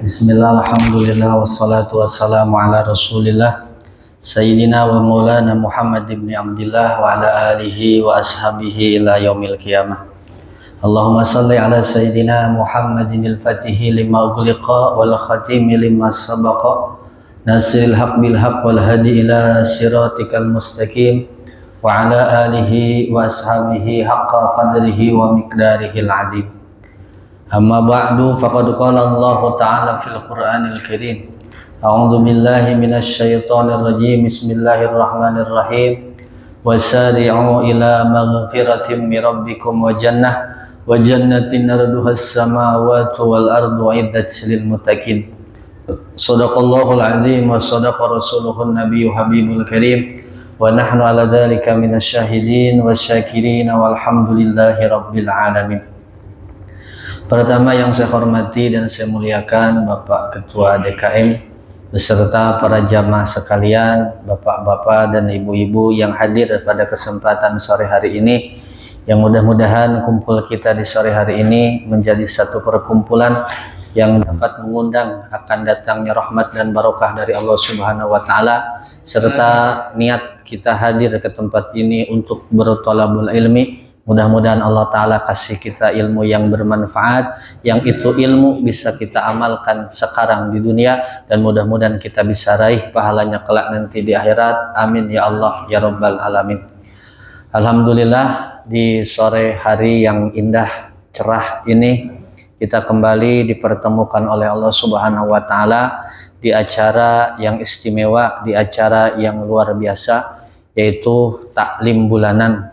Bismillah, alhamdulillah, wassalatu wassalamu ala rasulillah Sayyidina wa maulana Muhammad ibn Abdillah wa ala alihi wa ashabihi ila yaumil qiyamah. Allahumma salli ala Sayyidina Muhammadin al-fatihi lima ughliqa wal khatimi lima sabaqa nasiril haq bil haq wal hadi ila siratikal mustaqim wa ala alihi wa ashabihi haqqa qadrihi wa miqdarihil adim. Amma ba'du faqad qala Allah Ta'ala fil Qur'anil Karim. A'udzu billahi minasy syaithanir rajim. Bismillahirrahmanirrahim. Wasari'u ila maghfiratin min rabbikum wa jannatin arduhas samawati wal ardu uiddat lil muttaqin. Shadaqallahul azim wa shadaqa rasuluhun nabiyyu habibul karim. Wa nahnu ala dzalika minasy syahidin wasyakirin walhamdulillahi rabbil alamin. Pertama yang saya hormati dan saya muliakan Bapak Ketua DKM beserta para jamaah sekalian, bapak-bapak dan ibu-ibu yang hadir pada kesempatan sore hari ini, yang mudah-mudahan kumpul kita di sore hari ini menjadi satu perkumpulan yang dapat mengundang akan datangnya rahmat dan barokah dari Allah Subhanahu wa Ta'ala, serta niat kita hadir ke tempat ini untuk berthalabul ilmi. Mudah-mudahan Allah Ta'ala kasih kita ilmu yang bermanfaat, yang itu ilmu bisa kita amalkan sekarang di dunia, dan mudah-mudahan kita bisa raih pahalanya kelak nanti di akhirat. Amin ya Allah ya Rabbal Alamin. Alhamdulillah, di sore hari yang indah cerah ini kita kembali dipertemukan oleh Allah Subhanahu wa Ta'ala di acara yang istimewa, di acara yang luar biasa, yaitu taklim bulanan,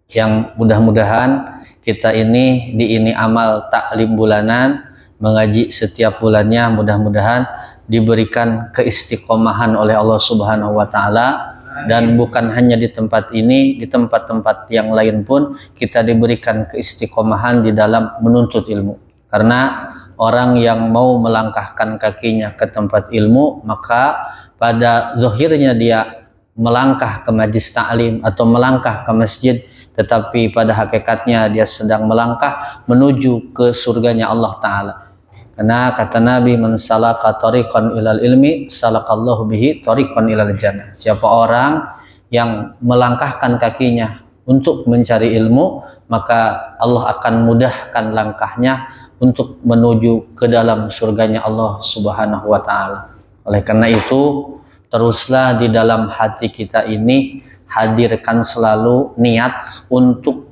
yang mudah-mudahan kita ini amal taklim bulanan, mengaji setiap bulannya, mudah-mudahan diberikan keistiqomahan oleh Allah Subhanahu wa Ta'ala, dan bukan hanya di tempat ini, di tempat-tempat yang lain pun kita diberikan keistiqomahan di dalam menuntut ilmu. Karena orang yang mau melangkahkan kakinya ke tempat ilmu, maka pada zahirnya dia melangkah ke majlis taklim atau melangkah ke masjid, tetapi pada hakikatnya dia sedang melangkah menuju ke surganya Allah Ta'ala. Karena kata Nabi, man salaka tariqan ilal ilmi salakallahu bihi tariqan ilal jannah. Siapa orang yang melangkahkan kakinya untuk mencari ilmu, maka Allah akan mudahkan langkahnya untuk menuju ke dalam surganya Allah Subhanahu wa Ta'ala. Oleh karena itu, teruslah di dalam hati kita ini hadirkan selalu niat untuk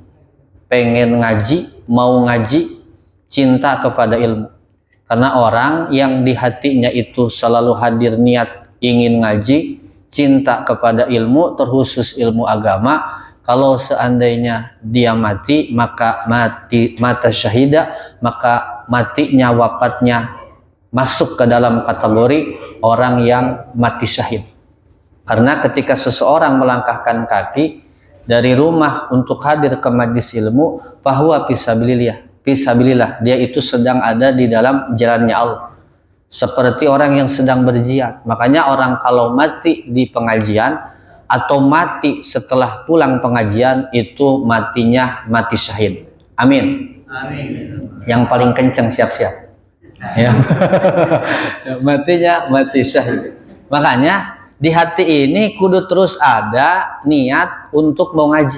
pengen ngaji, mau ngaji, cinta kepada ilmu. Karena orang yang di hatinya itu selalu hadir niat ingin ngaji, cinta kepada ilmu, terkhusus ilmu agama, kalau seandainya dia mati, maka mata syahida, maka matinya, wafatnya masuk ke dalam kategori orang yang mati syahid. Karena ketika seseorang melangkahkan kaki dari rumah untuk hadir ke majlis ilmu, bahwa fisabilillah, dia itu sedang ada di dalam jalannya Allah. Seperti orang yang sedang berjihad. Makanya orang kalau mati di pengajian atau mati setelah pulang pengajian, itu matinya mati syahid. Amin. Amin. Yang paling kencang siap-siap. Ya. Matinya mati syahid. Makanya di hati ini kudu terus ada niat untuk mau ngaji.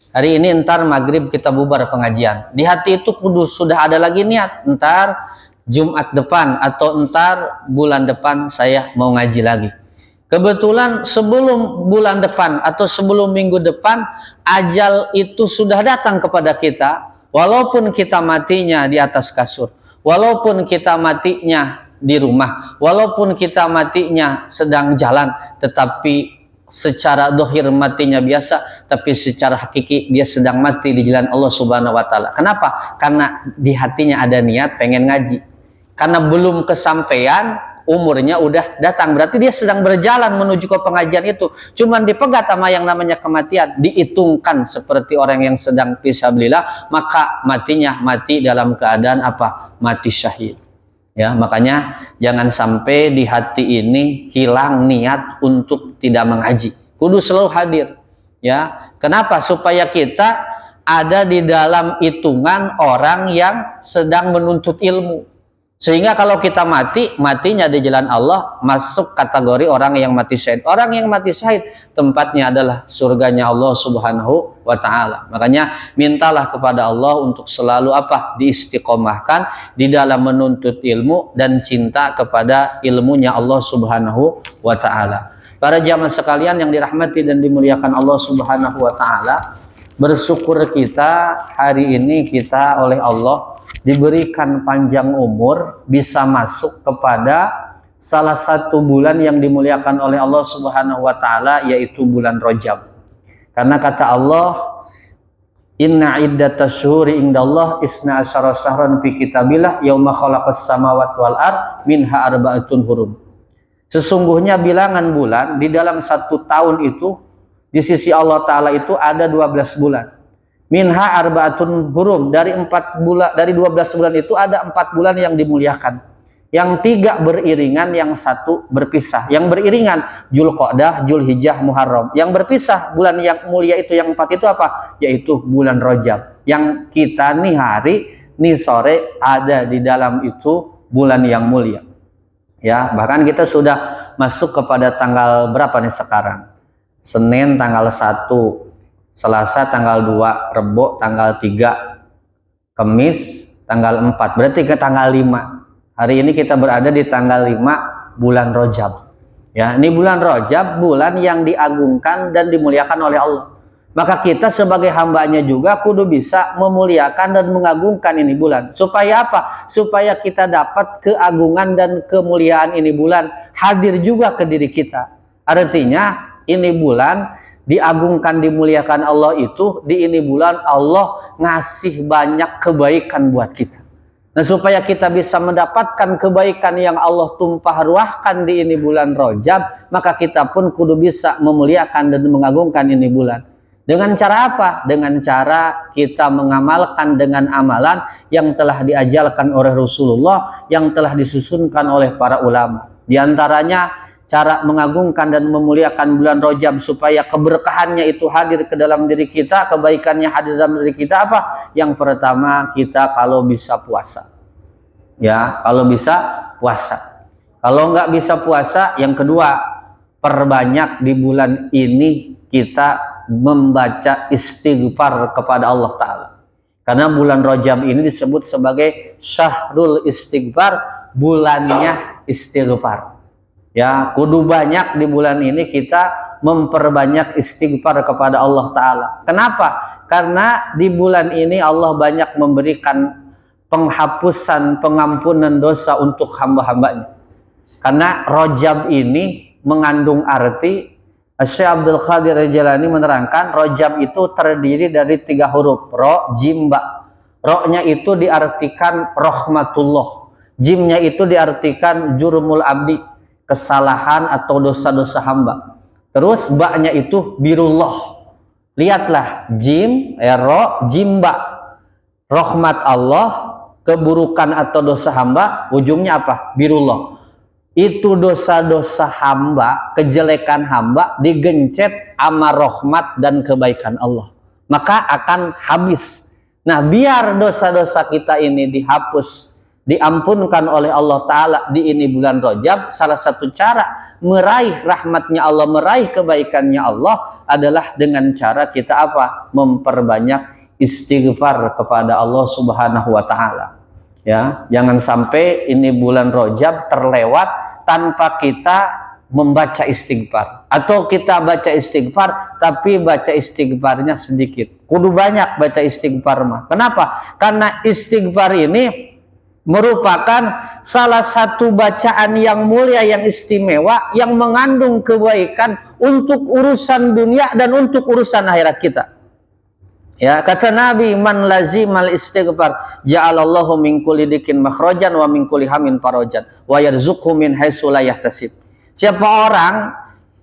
Hari ini entar maghrib kita bubar pengajian. Di hati itu kudu sudah ada lagi niat. Entar Jumat depan atau entar bulan depan saya mau ngaji lagi. Kebetulan sebelum bulan depan atau sebelum minggu depan ajal itu sudah datang kepada kita. Walaupun kita matinya di atas kasur, walaupun kita matinya di rumah, walaupun kita matinya sedang jalan, tetapi secara dohir matinya biasa, tapi secara hakiki dia sedang mati di jalan Allah Subhanahu wa Ta'ala. Kenapa? Karena di hatinya ada niat pengen ngaji. Karena belum kesampaian, umurnya udah datang, berarti dia sedang berjalan menuju ke pengajian itu. Cuman dipegat sama yang namanya kematian, dihitungkan seperti orang yang sedang fisabilillah, maka matinya mati dalam keadaan apa? Mati syahid. Ya, makanya jangan sampai di hati ini hilang niat untuk tidak mengaji. Kudu selalu hadir. Ya, kenapa? Supaya kita ada di dalam hitungan orang yang sedang menuntut ilmu. Sehingga kalau kita matinya di jalan Allah, masuk kategori orang yang mati syahid. Orang yang mati syahid tempatnya adalah surganya Allah Subhanahu wa taala. Makanya mintalah kepada Allah untuk selalu diistiqomahkan di dalam menuntut ilmu dan cinta kepada ilmunya Allah Subhanahu wa taala. Para jamaah sekalian yang dirahmati dan dimuliakan Allah Subhanahu wa taala, bersyukur kita hari ini kita oleh Allah diberikan panjang umur, bisa masuk kepada salah satu bulan yang dimuliakan oleh Allah Subhanahu wa taala, yaitu bulan Rajab. Karena kata Allah, inna iddatasy syuhuri indallah isna asyara syahran fi kitabillah yauma khalaqas samawati wal ard minha arba'atun hurum. Sesungguhnya bilangan bulan di dalam satu tahun itu di sisi Allah taala itu ada 12 bulan. Minha arba'atun hurum, dari 12 bulan itu ada 4 bulan yang dimuliakan. Yang 3 beriringan, yang 1 berpisah. Yang beriringan Dzulqa'dah, Dzulhijjah, Muharram. Yang berpisah bulan yang mulia itu yang 4 itu apa? Yaitu bulan Rajab. Yang kita nih sore ada di dalam itu bulan yang mulia. Ya, bahkan kita sudah masuk kepada tanggal berapa nih sekarang? Senin tanggal 1, Selasa tanggal 2, Rebo tanggal 3, Kamis tanggal 4, berarti ke tanggal 5. Hari ini kita berada di tanggal 5 bulan Rajab. Ya, ini bulan Rajab, bulan yang diagungkan dan dimuliakan oleh Allah. Maka kita sebagai hambanya juga kudu bisa memuliakan dan mengagungkan ini bulan. Supaya apa? Supaya kita dapat keagungan dan kemuliaan ini bulan hadir juga ke diri kita. Artinya ini bulan diagungkan, dimuliakan Allah itu, di ini bulan Allah ngasih banyak kebaikan buat kita. Nah, supaya kita bisa mendapatkan kebaikan yang Allah tumpah ruahkan di ini bulan Rajab, maka kita pun kudu bisa memuliakan dan mengagungkan ini bulan. Dengan cara apa? Dengan cara kita mengamalkan dengan amalan yang telah diajarkan oleh Rasulullah, yang telah disusunkan oleh para ulama. Di antaranya cara mengagungkan dan memuliakan bulan Rajab supaya keberkahannya itu hadir ke dalam diri kita, kebaikannya hadir dalam diri kita apa? Yang pertama, kita kalau bisa puasa. Ya, kalau bisa puasa. Kalau nggak bisa puasa, yang kedua, perbanyak di bulan ini kita membaca istighfar kepada Allah Ta'ala. Karena bulan Rajab ini disebut sebagai Syahrul Istighfar, bulannya istighfar. Ya, kudu banyak di bulan ini kita memperbanyak istighfar kepada Allah Ta'ala. Kenapa? Karena di bulan ini Allah banyak memberikan penghapusan, pengampunan dosa untuk hamba-hambanya. Karena Rajab ini mengandung arti, Syekh Abdul Qadir Jailani menerangkan, Rajab itu terdiri dari 3 huruf, Ro, Jim, Ba. Ro-nya itu diartikan rahmatullah. Jimnya itu diartikan jurumul abdi, kesalahan atau dosa-dosa hamba. Terus ba-nya itu birullah. Lihatlah, jim, ro, jimba. Rahmat Allah, keburukan atau dosa hamba, ujungnya apa? Birullah. Itu dosa-dosa hamba, kejelekan hamba digencet sama rahmat dan kebaikan Allah. Maka akan habis. Nah, biar dosa-dosa kita ini dihapus, diampunkan oleh Allah Ta'ala di ini bulan Rajab, salah satu cara meraih rahmatnya Allah, meraih kebaikannya Allah adalah dengan cara kita apa? Memperbanyak istighfar kepada Allah Subhanahu wa Ta'ala. Ya, jangan sampai ini bulan Rajab terlewat tanpa kita membaca istighfar, atau kita baca istighfar tapi baca istighfarnya sedikit. Kudu banyak baca istighfar mah. Kenapa? Karena istighfar ini merupakan salah satu bacaan yang mulia, yang istimewa, yang mengandung kebaikan untuk urusan dunia dan untuk urusan akhirat kita. Ya, kata Nabi, man lazimal istighfar ja'alallahu min kulli dikin makhrajan wa min kulli hamin farajan wa yarzuqhu min haitsu la yahtasib. Siapa orang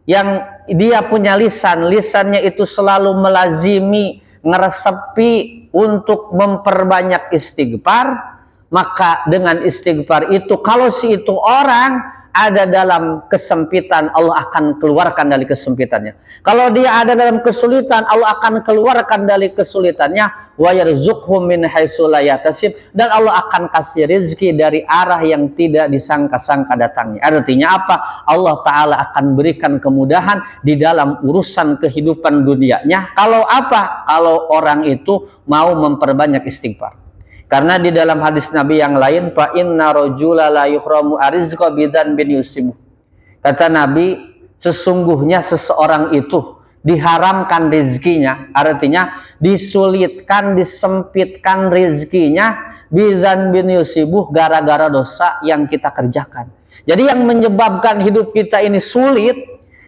yang dia punya lisannya itu selalu melazimi, ngeresepi untuk memperbanyak istighfar, maka dengan istighfar itu, kalau si itu orang ada dalam kesempitan, Allah akan keluarkan dari kesempitannya. Kalau dia ada dalam kesulitan, Allah akan keluarkan dari kesulitannya. Wa yarzuqhu min haitsu la yahtasib, dan Allah akan kasih rezeki dari arah yang tidak disangka-sangka datangnya. Artinya apa? Allah Ta'ala akan berikan kemudahan di dalam urusan kehidupan dunianya. Kalau apa? Kalau orang itu mau memperbanyak istighfar. Karena di dalam hadis Nabi yang lain, fa inna rajula la yuhramu arizqa bidan bin yusibu. Kata Nabi, sesungguhnya seseorang itu diharamkan rezekinya, artinya disulitkan, disempitkan rezekinya bidan bin yusibu, gara-gara dosa yang kita kerjakan. Jadi yang menyebabkan hidup kita ini sulit,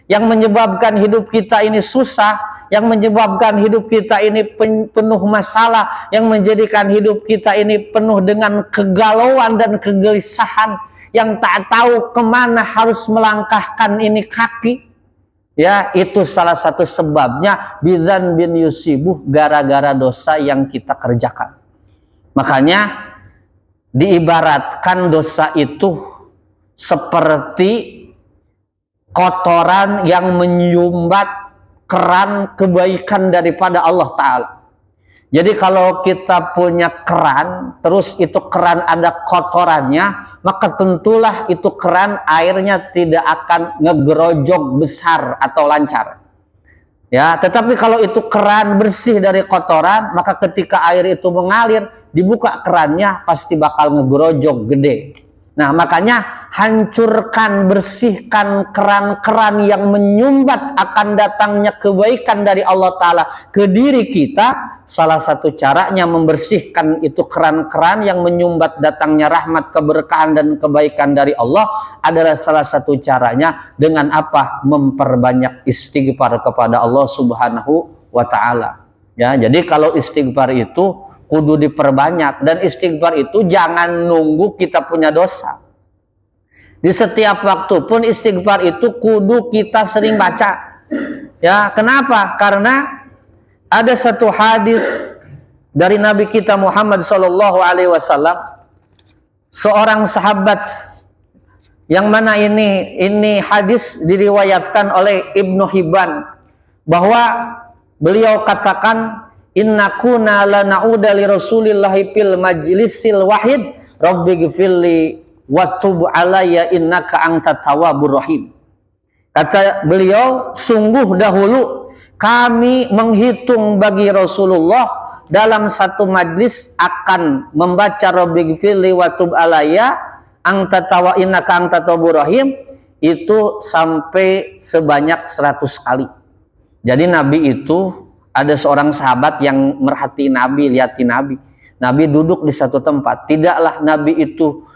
yang menyebabkan hidup kita ini susah, yang menyebabkan hidup kita ini penuh masalah, yang menjadikan hidup kita ini penuh dengan kegalauan dan kegelisahan, yang tak tahu kemana harus melangkahkan ini kaki, ya, itu salah satu sebabnya bidzan bin yusibuh, gara-gara dosa yang kita kerjakan. Makanya diibaratkan dosa itu seperti kotoran yang menyumbat keran kebaikan daripada Allah Ta'ala. Jadi kalau kita punya keran, terus itu keran ada kotorannya, maka tentulah itu keran airnya tidak akan ngegerojok besar atau lancar. Ya, tetapi kalau itu keran bersih dari kotoran, maka ketika air itu mengalir, dibuka kerannya pasti bakal ngegerojok gede. Nah, makanya hancurkan, bersihkan keran-keran yang menyumbat akan datangnya kebaikan dari Allah Ta'ala ke diri kita. Salah satu caranya membersihkan itu keran-keran yang menyumbat datangnya rahmat, keberkahan, dan kebaikan dari Allah adalah salah satu caranya dengan apa? Memperbanyak istighfar kepada Allah Subhanahu wa Ta'ala. Ya, jadi kalau istighfar itu kudu diperbanyak, dan istighfar itu jangan nunggu kita punya dosa. Di setiap waktu pun istighfar itu kudu kita sering baca. Ya, kenapa? Karena ada satu hadis dari Nabi kita Muhammad SAW, seorang sahabat yang mana ini hadis diriwayatkan oleh Ibnu Hibban, bahwa beliau katakan, inna kuna la na'uda li rasulillahi fil majlisil wahid rabbighfirli wa tub alayya innaka antat tawwabur rahim. Kata beliau, sungguh dahulu kami menghitung bagi Rasulullah dalam satu majlis akan membaca rabbighfirli wa tub alayya innaka antat tawwabur rahim, itu sampai sebanyak 100 kali. Jadi Nabi itu, ada seorang sahabat yang merhati Nabi, lihati Nabi. Nabi duduk di satu tempat. Tidaklah Nabi itu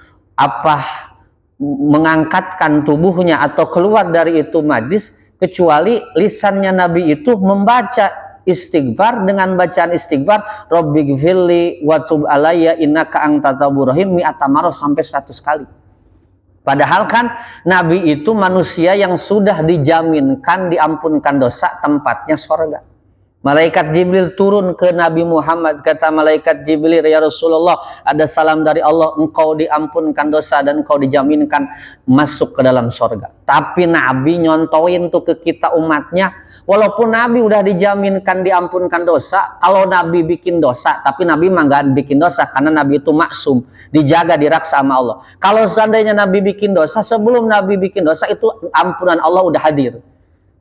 mengangkatkan tubuhnya atau keluar dari itu majlis, kecuali lisannya Nabi itu membaca istighfar dengan bacaan istighfar, rabbighfirli wa tub alayya innaka antat tawwabur rahim, mi'ata marrah, sampai 100 kali. Padahal kan Nabi itu manusia yang sudah dijaminkan diampunkan dosa, tempatnya surga. Malaikat Jibril turun ke Nabi Muhammad, kata malaikat Jibril, ya Rasulullah, ada salam dari Allah, engkau diampunkan dosa dan engkau dijaminkan masuk ke dalam surga. Tapi Nabi nyontoin tuh ke kita umatnya, walaupun Nabi udah dijaminkan diampunkan dosa, kalau Nabi bikin dosa, tapi Nabi mah gak bikin dosa karena Nabi itu maksum, dijaga, diraksa sama Allah. Kalau seandainya Nabi bikin dosa, sebelum Nabi bikin dosa itu ampunan Allah udah hadir.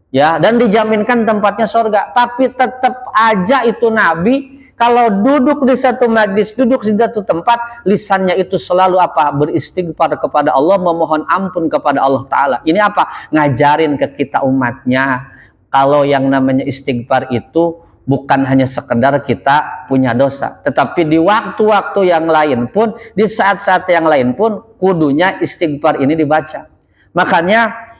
Ya, dan dijaminkan tempatnya surga. Tapi tetap aja itu Nabi kalau duduk di satu majlis, duduk di satu tempat, lisannya itu selalu apa? Beristighfar kepada Allah, memohon ampun kepada Allah Ta'ala. Ini apa? Ngajarin ke kita umatnya, kalau yang namanya istighfar itu bukan hanya sekedar kita punya dosa, tetapi di waktu-waktu yang lain pun, di saat-saat yang lain pun, kudunya istighfar ini dibaca. Makanya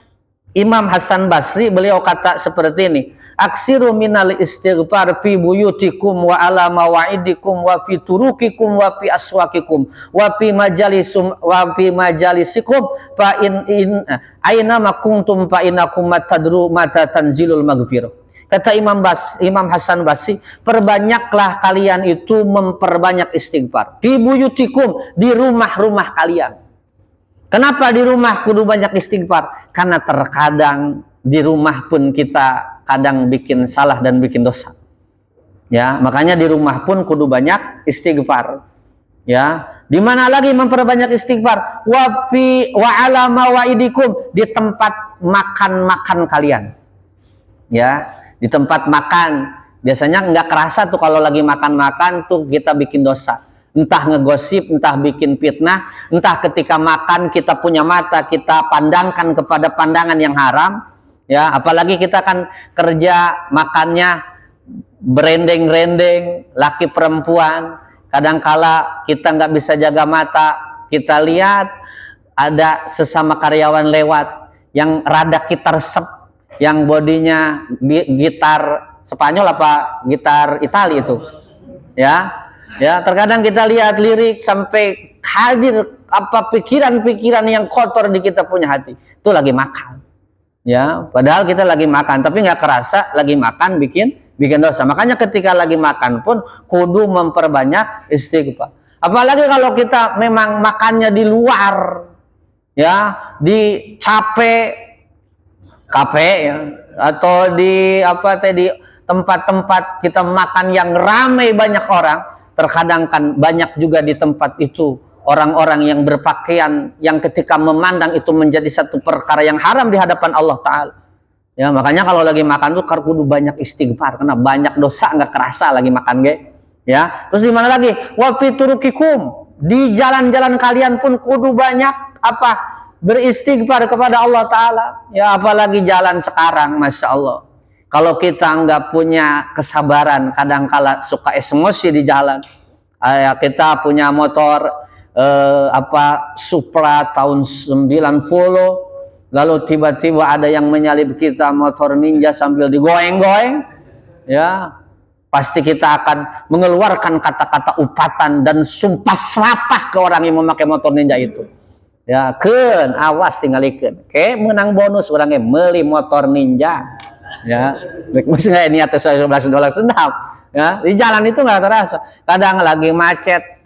Imam Hasan Basri beliau kata seperti ini, aksiru minal istighfar fi buyutikum wa ala mawaidikum wa fi turukikum wa fi aswakikum wa fi majalisikum fa in aina ma kuntum fa innakum matadru mata tanzilul maghfirah. Kata Imam Hasan Basri, perbanyaklah kalian itu memperbanyak istighfar fi buyutikum, di rumah-rumah kalian. Kenapa di rumah kudu banyak istighfar? Karena terkadang di rumah pun kita kadang bikin salah dan bikin dosa. Ya, makanya di rumah pun kudu banyak istighfar. Ya, di mana lagi memperbanyak istighfar? Wa ala mawaidikum, di tempat makan-makan kalian. Ya, di tempat makan. Biasanya nggak kerasa tuh kalau lagi makan-makan tuh kita bikin dosa. Entah ngegosip, entah bikin fitnah, entah ketika makan kita punya mata kita pandangkan kepada pandangan yang haram. Ya, apalagi kita kan kerja makannya berendeng-rendeng, laki perempuan, kadangkala kita nggak bisa jaga mata, kita lihat ada sesama karyawan lewat yang rada kita resep, yang bodinya gitar Spanyol apa gitar Itali itu, ya, ya terkadang kita lihat lirik sampai hadir apa pikiran-pikiran yang kotor di kita punya hati, itu lagi makan. Ya, padahal kita lagi makan, tapi nggak kerasa lagi makan bikin dosa. Makanya ketika lagi makan pun kudu memperbanyak istighfar. Apalagi kalau kita memang makannya di luar, ya, di kafe, ya, atau di di tempat-tempat kita makan yang ramai banyak orang. Terkadang kan banyak juga di tempat itu orang-orang yang berpakaian yang ketika memandang itu menjadi satu perkara yang haram di hadapan Allah Ta'ala. Ya, makanya kalau lagi makan tuh kudu banyak istighfar karena banyak dosa nggak kerasa lagi makan ya. Terus di mana lagi? Wa fi turukikum, di jalan-jalan kalian pun kudu banyak beristighfar kepada Allah Ta'ala. Ya, apalagi jalan sekarang, Masya Allah. Kalau kita nggak punya kesabaran, kadang-kala suka emosi di jalan. Kita punya motor Supra tahun 90, lalu tiba-tiba ada yang menyalip kita motor Ninja sambil digoeng-goeng, ya pasti kita akan mengeluarkan kata-kata upatan dan sumpah serapah ke orang yang memakai motor Ninja itu. Ya, awas tinggalikeun. Menang bonus orangnya beli motor Ninja. Ya, masih nggak niat $11 sedap. Ya, di jalan itu nggak terasa. Kadang lagi macet,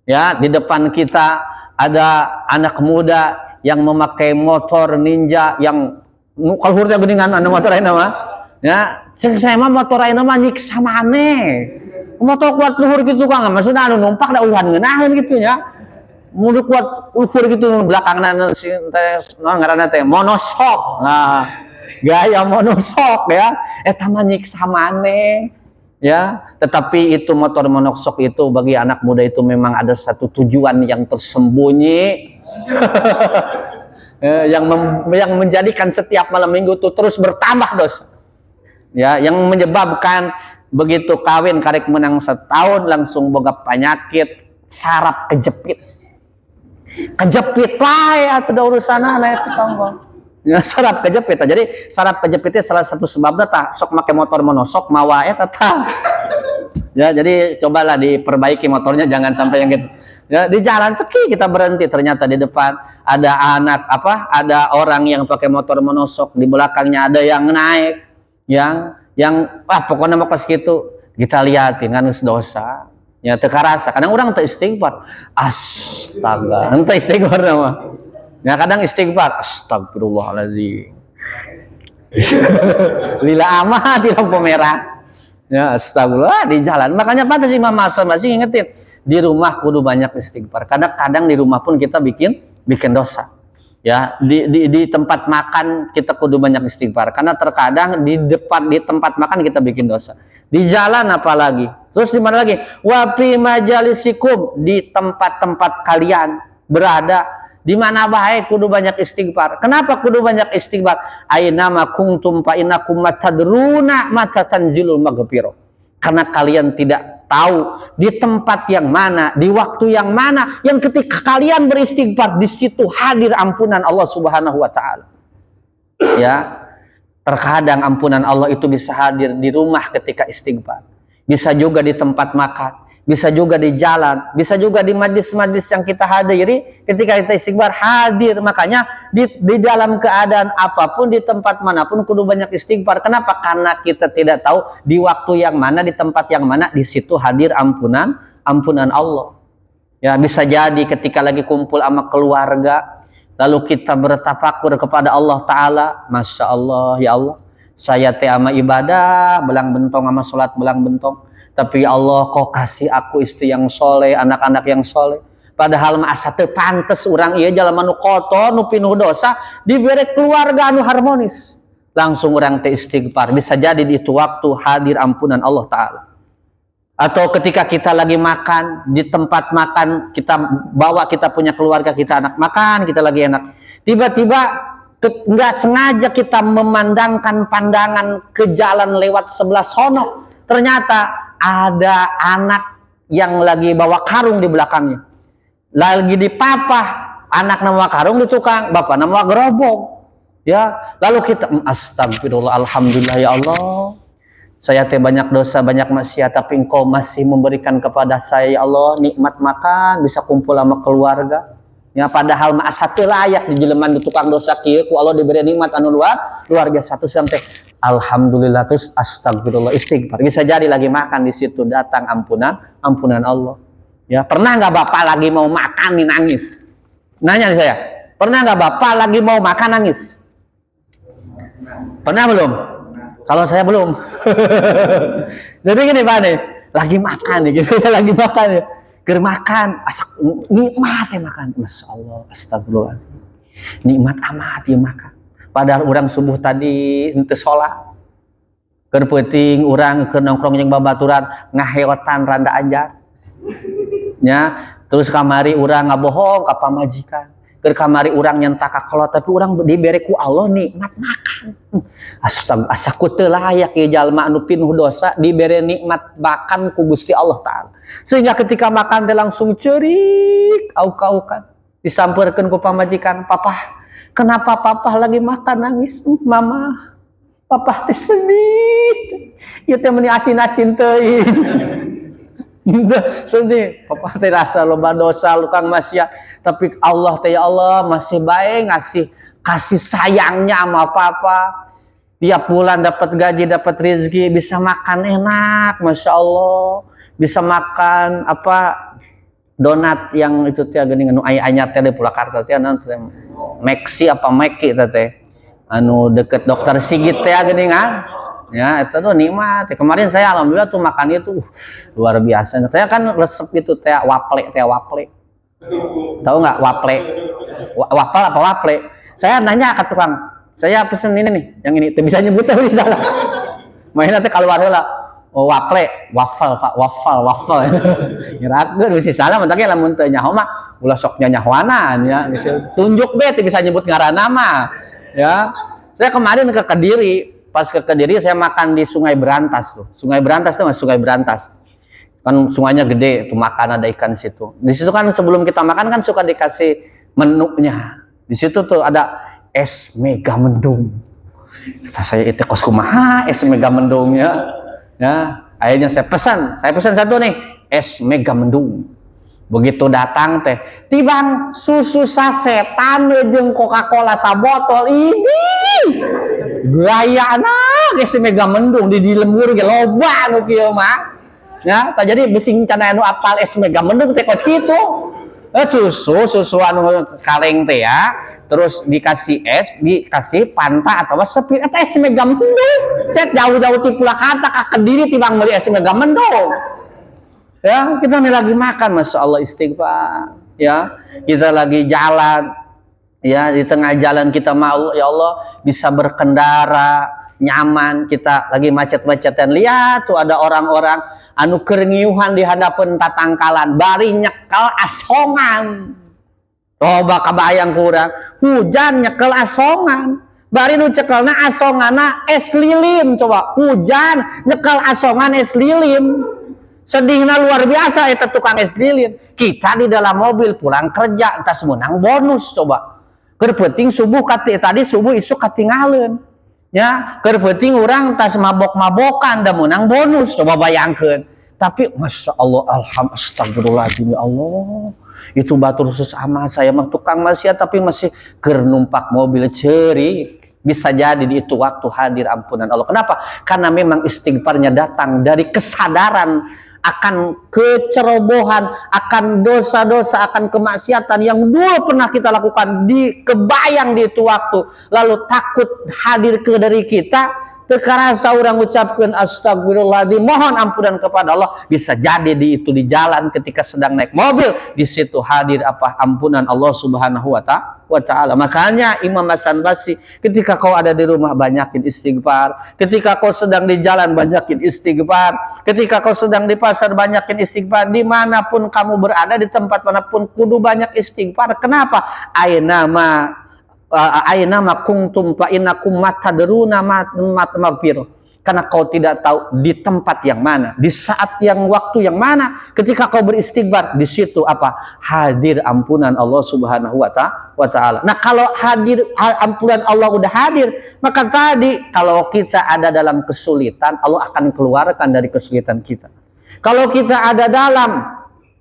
ya, di depan kita ada anak muda yang memakai motor Ninja yang kalhurnya geningan anu motor ayeuna mah. Ya, cek saya mah motor ayeuna mah nyiksa maneh. Motor kuat luhur gitu Kang, maksudna anu numpak da uhan ngeunaheun gitu nya. Mudah kuat luhur gitu belakangna si teh ngaranna teh monosok. Nah, gaya monosok ya. Eta mah nyiksa maneh. Ya, tetapi itu motor monosok itu bagi anak muda itu memang ada satu tujuan yang tersembunyi yang menjadikan setiap malam minggu itu terus bertambah dosa. Ya, yang menyebabkan begitu kawin karek menang setahun langsung boga penyakit saraf kejepit wae atuh urusana na eta tonggo. Ya, saraf kejepit. Jadi saraf kejepitnya salah satu sebabnya sok make motor monosok mawa eta tah. Ya, jadi cobalah diperbaiki motornya jangan sampai yang gitu. Ya, di jalan ceki kita berhenti ternyata di depan ada ada orang yang pakai motor monosok, di belakangnya ada yang naik yang pokoknya mau ke situ kita liatin kan dosa. Ya teu karasa. Kadang orang teu istighfar. Astaga, henteu istighfar mah. Ya kadang istighfar, astagfirullahaladzim. Lila amat di lampu merah. Ya astagfirullah di jalan. Makanya pantas Imam Hasan masih ingetin, di rumah kudu banyak istighfar. Kadang-kadang di rumah pun kita bikin dosa. Ya, di tempat makan kita kudu banyak istighfar. Karena terkadang di tempat makan kita bikin dosa. Di jalan apalagi. Terus di mana lagi? Wa fi majalisikum, di tempat-tempat kalian berada. Di mana baik kudu banyak istighfar. Kenapa kudu banyak istighfar? Aina ma kuntum fa innakum matadruna mata tanzilul maghfirah. Karena kalian tidak tahu di tempat yang mana, di waktu yang mana, yang ketika kalian beristighfar di situ hadir ampunan Allah Subhanahu wa taala. Ya. Terkadang ampunan Allah itu bisa hadir di rumah ketika istighfar. Bisa juga di tempat makan. Bisa juga di jalan, bisa juga di majlis-majlis yang kita hadiri ketika kita istighfar hadir. Makanya di dalam keadaan apapun, di tempat manapun kudu banyak istighfar. Kenapa? Karena kita tidak tahu di waktu yang mana, di tempat yang mana, di situ hadir ampunan Allah. Ya, bisa jadi ketika lagi kumpul sama keluarga, lalu kita bertafakur kepada Allah Ta'ala. Masya Allah, ya Allah, saya teh ama ibadah, belang bentong sama sholat belang bentong. Tapi ya Allah, kau kasih aku istri yang soleh, anak-anak yang soleh. Padahal mah asa teu pantes urang ieu jalma nu kotor, nu pinuh dosa, diberi keluarga anu harmonis. Langsung urang teh istighfar. Bisa jadi di itu waktu hadir ampunan Allah Ta'ala. Atau ketika kita lagi makan di tempat makan, kita bawa kita punya keluarga, kita anak makan, kita lagi enak, tiba-tiba nggak sengaja kita memandangkan pandangan ke jalan lewat sebelah sono, ternyata ada anak yang lagi bawa karung di belakangnya, lagi dipapah, anak nama karung di tukang, bapak nama gerobok, ya. Lalu kita astagfirullah, alhamdulillah ya Allah, saya teh banyak dosa, banyak maksiat, tapi Engkau masih memberikan kepada saya, ya Allah, nikmat makan, bisa kumpul sama keluarga. Ya, padahal asa teu layak di jeleman di tukang dosa kieu ku Allah diberi nikmat anu luar biasa. Terus sampai alhamdulillah, terus astagfirullah, istighfar. Bisa jadi lagi makan di situ datang ampunan Allah. Ya, pernah nggak Bapak lagi mau makan nih nangis? Nanya nih saya, pernah nggak Bapak lagi mau makan nangis? Pernah belum? Kalau saya belum. Jadi gini Pak nih, lagi makan nih, gitu. Lagi makan ya. Ker makan, asak nikmat ya makan. Masya Allah, astagfirullah. Nikmat amat ya makan. Padahal orang subuh tadi henteu sholat. Keur peuting urang keur nongkrong jeung babaturan ngaheotan randa ajar. Ya, terus kamari urang ngabohong ka pamajikan. Keur kamari urang nyentak ka kolot, tapi urang dibere ku Allah nikmat makan. Astagfirullah, asaku teu layak ieu jalma anu pinuh dosa dibere nikmat makan ku Gusti Allah Ta'ala. Sehingga ketika makan teh langsung ceurik, auk-aukan. Disampeurkeun ku pamajikan, "Papa, kenapa papa lagi makan nangis?" "Mama, papa teh sedih. Ieu teh meuni asin-asin teuing." Sedih, papa teh rasa loba dosa, lukang maksiat, tapi Allah teh ya Allah masih baik ngasih kasih sayangnya sama papa. Tiap bulan dapat gaji, dapat rezeki, bisa makan enak, masya Allah, bisa makan apa donat yang itu teh geuning anu aya anyar teh di Purwakarta teh anu Meksi apa Meki teh anu deket Dokter Sigit teh geuning ya, itu tuh nikmat. Kemarin saya alhamdulillah tuh makan itu luar biasa. Saya kan resep itu teh waple. Tahu nggak waple? Wapel apa waple? Saya nanya ke tukang, saya pesen ini nih, yang ini. Tuh bisa nyebut tapi salah. Mainnya teh keluar heula. Oh, waple, waffle. Ngirakeun bisa salah mentangnya lamun teu nyaho mah ulah sok nyahoanan ya. Tunjuk be teh bisa nyebut ngaranna mah. Ya. Saya kemarin ke Kediri. Pas ke Kediri saya makan di Sungai Berantas tuh. Sungai Berantas tuh Sungai Berantas. Kan sungainya gede, tuh makan ada ikan situ. Di situ kan sebelum kita makan kan suka dikasih menunya. Di situ tuh ada es mega mendung. Kata saya itu kos kumaha es mega mendung ya. Ya, akhirnya saya pesan satu nih, es mega mendung. Begitu datang teh, tibang susu sasetan jeung Coca-Cola sabotol ini. Gaya anak es mega mendung di lembur ge loba nu kieu mah. Ya, tak jadi bising can anu apal es mega mendung teh kos kitu. Susu anu kaleng teh ya. Terus dikasih es, dikasih Fanta atau sepir eta es mega mendung. Cet jauh-jauh ti Purwakarta ka Kediri tibang meuli es mega mendung. Ya, kita nih lagi makan, masya Allah istighfar. Ya, kita lagi jalan, ya di tengah jalan kita mau, ya Allah bisa berkendara nyaman. Kita lagi macet-macetan, lihat tuh ada orang-orang anu kerengiuhan di hadapan tatangkalan, bari nyekel asongan. Coba kabayang kurang, hujan nyekel asongan. Bari nu cekelna asonganna es lilin, coba hujan nyekel asongan es lilin. Sedihnya luar biasa eta tukang es lilin. Kita di dalam mobil pulang kerja entas menang bonus coba. Keur peuting subuh tadi subuh isuk katinggalin. Ya, keur peuting urang entas mabok-mabokan da menang bonus coba bayangkeun. Tapi masya Allah, astagfirullahaladzim ya Allah. Itu batur sesama saya mah tukang maksiat tapi masih keur numpak mobil ceurik. Bisa jadi di itu waktu hadir ampunan Allah. Kenapa? Karena memang istighfarnya datang dari kesadaran akan kecerobohan, akan dosa-dosa, akan kemaksiatan yang dulu pernah kita lakukan, kebayang di itu waktu, lalu takut hadir ke dari kita, terkarasa orang ucapkan astagfirullahaladzim, mohon ampunan kepada Allah. Bisa jadi di jalan ketika sedang naik mobil, di situ hadir ampunan Allah Subhanahu wa Ta'ala. Makanya Imam Hasan Basri, ketika kau ada di rumah banyakin istighfar, ketika kau sedang di jalan banyakin istighfar, ketika kau sedang di pasar banyakin istighfar, dimanapun kamu berada, di tempat manapun kudu banyak istighfar. Kenapa? Ainama kuntum fa innakum matadruna maghfirah. Karena kau tidak tahu di tempat yang mana, di saat yang waktu yang mana, ketika kau beristighfar, di situ hadir ampunan Allah Subhanahu wa Ta'ala. Nah, kalau hadir ampunan Allah udah hadir, maka tadi kalau kita ada dalam kesulitan, Allah akan keluarkan dari kesulitan kita. Kalau kita ada dalam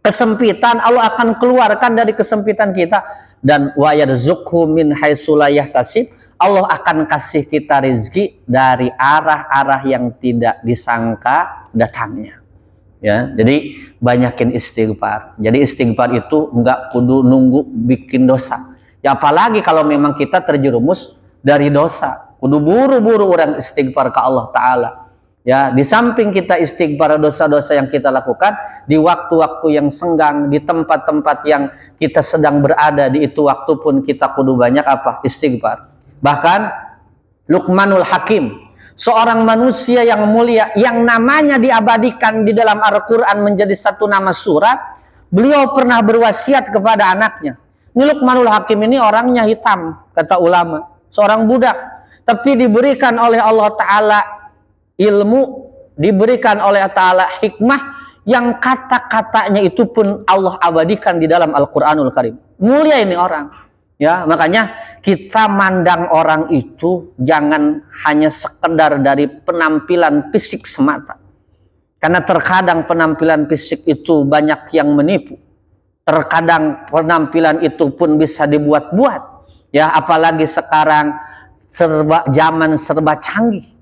kesempitan, Allah akan keluarkan dari kesempitan kita. Dan wa yarzuqhu min haitsu la yahtasib, Allah akan kasih kita rezeki dari arah-arah yang tidak disangka datangnya. Ya, jadi banyakin istighfar. Jadi istighfar itu enggak kudu nunggu bikin dosa. Ya apalagi kalau memang kita terjerumus dari dosa, kudu buru-buru orang istighfar ke Allah Ta'ala. Ya, di samping kita istighfar dosa-dosa yang kita lakukan, di waktu-waktu yang senggang, di tempat-tempat yang kita sedang berada, di itu waktu pun kita kudu banyak istighfar. Bahkan Luqmanul Hakim, seorang manusia yang mulia, yang namanya diabadikan di dalam Al-Quran menjadi satu nama surat, beliau pernah berwasiat kepada anaknya. Ini Luqmanul Hakim ini orangnya hitam, kata ulama, seorang budak, tapi diberikan oleh Allah Ta'ala ilmu, diberikan oleh Ta'ala hikmah, yang kata-katanya itu pun Allah abadikan di dalam Al-Quranul Karim. Mulia ini orang. Ya, makanya kita mandang orang itu jangan hanya sekedar dari penampilan fisik semata. Karena terkadang penampilan fisik itu banyak yang menipu. Terkadang penampilan itu pun bisa dibuat-buat. Ya, apalagi sekarang zaman serba canggih.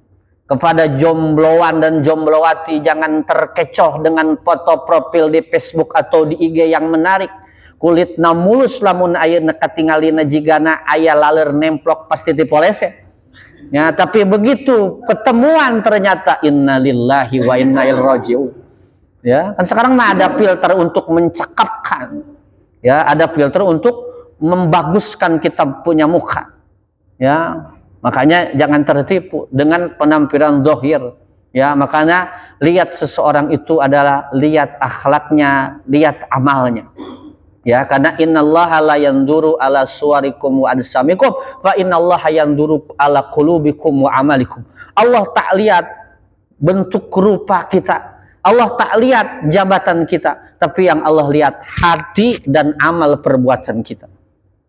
Kepada jombloan dan jomblowati, jangan terkecoh dengan foto profil di Facebook atau di IG yang menarik. Kulitna mulus lamun ayeuna katingalina jigana aya laler nemplok pasti dipolese. Ya, tapi begitu ketemuan ternyata innalillahi wa inna ilaihi raji'un. Ya, kan sekarang mah ada filter untuk mencakapkan. Ya, ada filter untuk membaguskan kita punya muka. Ya, makanya jangan tertipu dengan penampilan zahir. Ya, makanya lihat seseorang itu adalah lihat akhlaknya, lihat amalnya. Ya, karena innallaha la yanduru ala suwarikum wa ajsamikum fa innallaha yanduru ala qulubikum wa amalikum. Allah tak lihat bentuk rupa kita. Allah tak lihat jabatan kita, tapi yang Allah lihat hati dan amal perbuatan kita.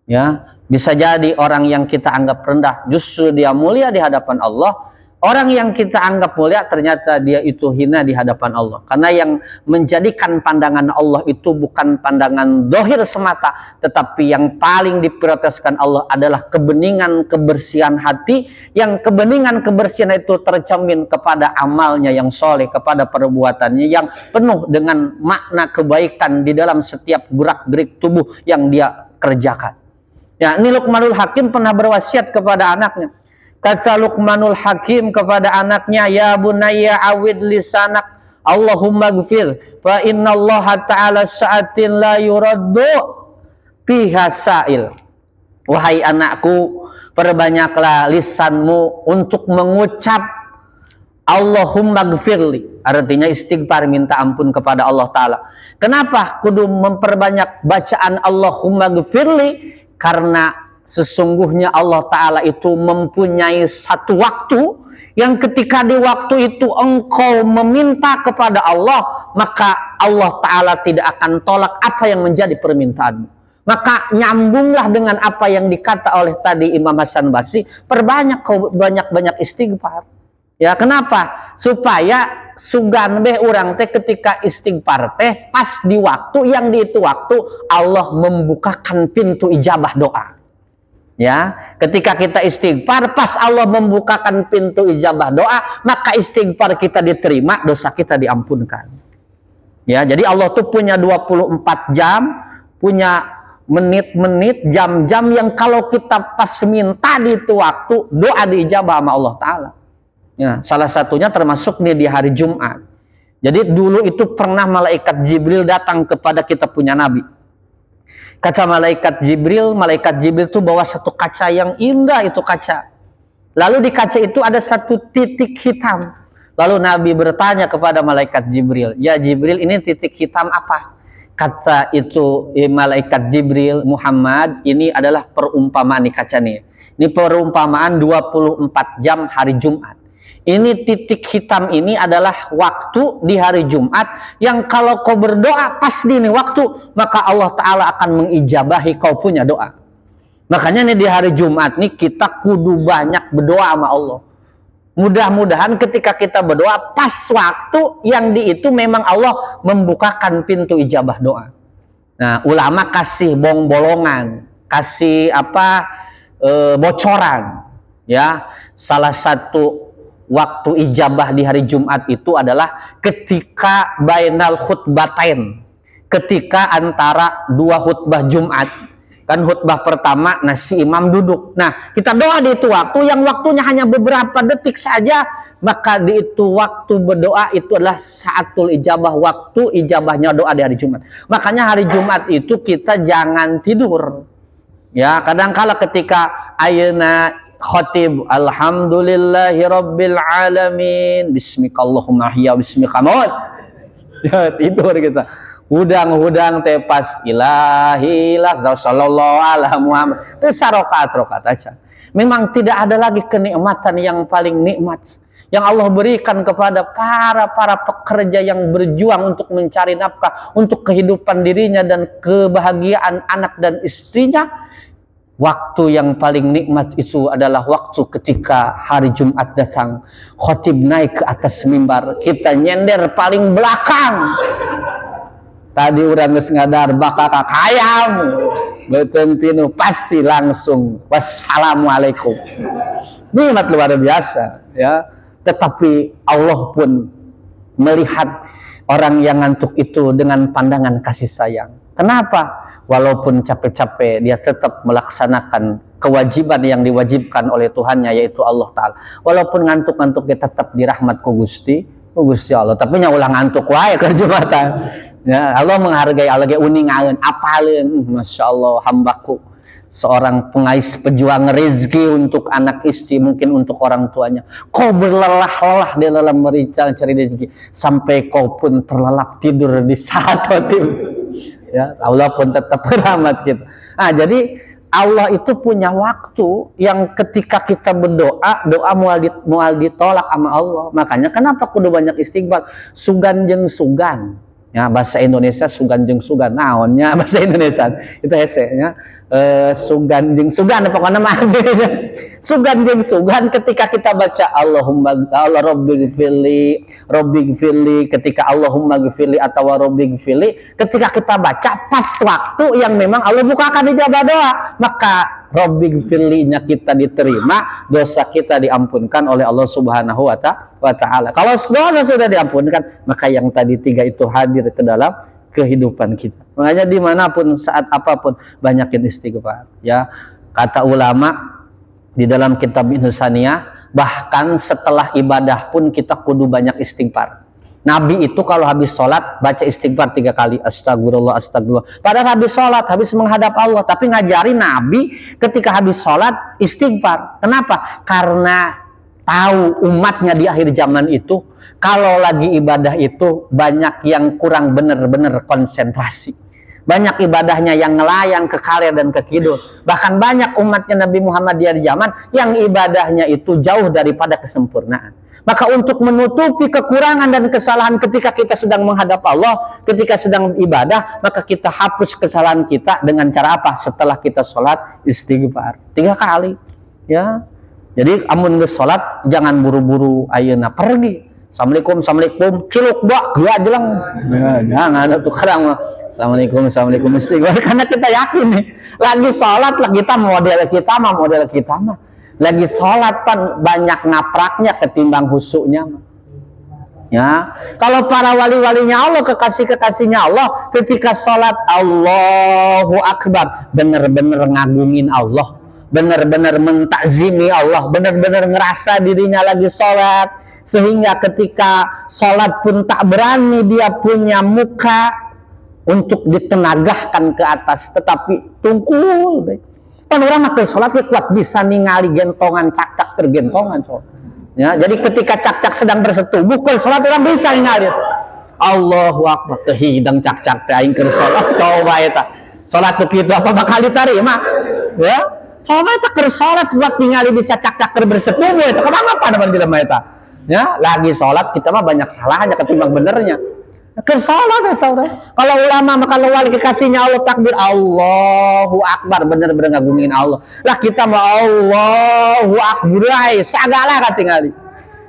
Ya, bisa jadi orang yang kita anggap rendah justru dia mulia di hadapan Allah. Orang yang kita anggap mulia ternyata dia itu hina di hadapan Allah. Karena yang menjadikan pandangan Allah itu bukan pandangan zahir semata, tetapi yang paling diprioritaskan Allah adalah kebeningan kebersihan hati, yang kebeningan kebersihan itu tercermin kepada amalnya yang soleh, kepada perbuatannya yang penuh dengan makna kebaikan di dalam setiap gerak-gerik tubuh yang dia kerjakan. Ya, ini Luqmanul Hakim pernah berwasiat kepada anaknya. Kata Luqmanul Hakim kepada anaknya, ya bunayya awid lisanak Allahumma gfir fa innallaha ta'ala sa'atin la yuraddu fiha sa'il. Wahai anakku, perbanyaklah lisanmu untuk mengucap Allahumma gfirli, artinya istighfar, minta ampun kepada Allah Ta'ala. Kenapa kudu memperbanyak bacaan Allahumma gfirli? Karena sesungguhnya Allah Ta'ala itu mempunyai satu waktu yang ketika di waktu itu engkau meminta kepada Allah, maka Allah Ta'ala tidak akan tolak apa yang menjadi permintaanmu. Maka nyambunglah dengan apa yang dikata oleh tadi Imam Hasan Basri, perbanyak kau banyak istighfar. Ya, kenapa? Supaya sugan beh urang teh ketika istighfar teh pas di waktu yang di itu waktu Allah membukakan pintu ijabah doa. Ya, ketika kita istighfar pas Allah membukakan pintu ijabah doa, maka istighfar kita diterima, dosa kita diampunkan. Ya, jadi Allah tuh punya 24 jam, punya menit-menit, jam-jam yang kalau kita pas minta di itu waktu, doa diijabah sama Allah Ta'ala. Ya, salah satunya termasuk nih di hari Jumat. Jadi dulu itu pernah malaikat Jibril datang kepada kita punya Nabi. Kata malaikat Jibril itu bawa satu kaca yang indah itu kaca. Lalu di kaca itu ada satu titik hitam. Lalu Nabi bertanya kepada malaikat Jibril, "Ya Jibril, ini titik hitam apa?" Kata itu malaikat Jibril, "Muhammad, ini adalah perumpamaan di kaca nih. Ini perumpamaan 24 jam hari Jumat. Ini titik hitam ini adalah waktu di hari Jumat yang kalau kau berdoa pas di ini waktu, maka Allah Ta'ala akan mengijabahi kau punya doa." Makanya nih di hari Jumat nih kita kudu banyak berdoa sama Allah. Mudah-mudahan ketika kita berdoa pas waktu yang di itu memang Allah membukakan pintu ijabah doa. Nah, ulama kasih bolongan, kasih bocoran, ya. Salah satu waktu ijabah di hari Jumat itu adalah ketika bainal khutbatain, ketika antara dua khutbah Jumat. Kan khutbah pertama, si imam duduk. Nah, kita doa di itu waktu yang waktunya hanya beberapa detik saja, maka di itu waktu berdoa itu adalah saatul ijabah, waktu ijabahnya doa di hari Jumat. Makanya hari Jumat itu kita jangan tidur. Ya, kadang-kala ketika ayeuna khotib alhamdulillahirabbil alamin bismikallahumma hiya bismika maut. Ya, tidur kita. Hudang tepas ilahilas sallallahu alaihi Muhammad. Itu sarokat aja. Memang tidak ada lagi kenikmatan yang paling nikmat yang Allah berikan kepada para pekerja yang berjuang untuk mencari nafkah, untuk kehidupan dirinya dan kebahagiaan anak dan istrinya. Waktu yang paling nikmat itu adalah waktu ketika hari Jumat datang, khotib naik ke atas mimbar, kita nyender paling belakang. Tadi orang geus ngadar bakal kakayam, beuteun pinu pasti langsung wassalamualaikum. Nikmat luar biasa, ya. Tetapi Allah pun melihat orang yang ngantuk itu dengan pandangan kasih sayang. Kenapa? Walaupun capek-capek dia tetap melaksanakan kewajiban yang diwajibkan oleh Tuhannya, yaitu Allah Ta'ala. Walaupun ngantuk-ngantuk dia tetap dirahmat ku Gusti Allah. Tapi nya ulah ngantuk wae keur Jumatan. Ya, Allah menghargai, Allah ge uningaeun, apaleun, Masya Allah, hambaku seorang pengais pejuang rezeki untuk anak istri, mungkin untuk orang tuanya. Kau berlelah-lelah di dalam mencari rezeki sampai kau pun terlelap tidur di saat khotib. Ya, Allah pun tetap rahmat kita. Nah, jadi Allah itu punya waktu yang ketika kita berdoa, doa mual ditolak sama Allah. Makanya kenapa kudu banyak istighfar, sugan jeung sugan. Ya, bahasa Indonesia sugan jeung sugan, naonnya bahasa Indonesia itu hese-nya sugan jeung sugan pokoknya mah sugan jeung sugan ketika kita baca Allahumma rabbighfirli ketika Allahumma ghfirli atau rabbighfirli, ketika kita baca pas waktu yang memang Allah bukakan ijabah doa, maka rabbighfirli-nya kita diterima, dosa kita diampunkan oleh Allah Subhanahu wa Ta'ala. Kalau dosa sudah diampunkan, maka yang tadi tiga itu hadir ke dalam kehidupan kita. Makanya dimanapun, saat apapun, banyakin istighfar. Ya, kata ulama di dalam kitab Inhusaniyah, bahkan setelah ibadah pun kita kudu banyak istighfar. Nabi itu kalau habis sholat baca istighfar 3 kali, astagfirullah, astagfirullah. Padahal habis sholat, habis menghadap Allah, tapi ngajarin Nabi ketika habis sholat istighfar. Kenapa? Karena tahu umatnya di akhir zaman itu kalau lagi ibadah itu banyak yang kurang benar-benar konsentrasi. Banyak ibadahnya yang ngelayang ke kaler dan ke kidul. Bahkan banyak umatnya Nabi Muhammad di akhir zaman yang ibadahnya itu jauh daripada kesempurnaan. Maka untuk menutupi kekurangan dan kesalahan ketika kita sedang menghadap Allah, ketika sedang ibadah, maka kita hapus kesalahan kita dengan cara apa? Setelah kita sholat, istighfar 3 kali. Ya, jadi amun geus sholat jangan buru-buru ayeuna pergi. Assalamualaikum, ciluk bak, gua jelang. Jangan ada tuh kadang Assalamualaikum, istighfar. Karena kita yakin nih, lagi sholat lah kita model kita mah. Lagi sholat kan banyak ngapraknya ketimbang husuknya. Ya, kalau para wali-walinya Allah, kekasih-kekasihnya Allah, ketika sholat Allahu Akbar, benar-benar ngagungin Allah, benar-benar mentakzimi Allah, benar-benar ngerasa dirinya lagi sholat, sehingga ketika sholat pun tak berani dia punya muka untuk ditenagahkan ke atas, tetapi tungkul deh. Kan orang makin sholat kuat bisa ningali gentongan cak-cak tergentongan so. Ya, jadi ketika cak-cak sedang bersetubuh, kalau sholat orang bisa ngalir. Allahu Akbar, hidang cak-cak teh aing keur sholat, coba eta. Sholat tuh kitu apa bakal diterima? Ya. Coba eta keur sholat buat ningali bisa cak-cak keur bersetubuh eta. Kenapa namun tidak mah eta? Ya, lagi sholat kita mah banyak salahnya ketimbang benernya. Keur sholat eta urang. Kalau ulama mah kalau wali kekasihnya Allah takbir Allahu Akbar, bener-bener ngagungin Allah. Lah kita mah Allahu Akbar sagala katingali.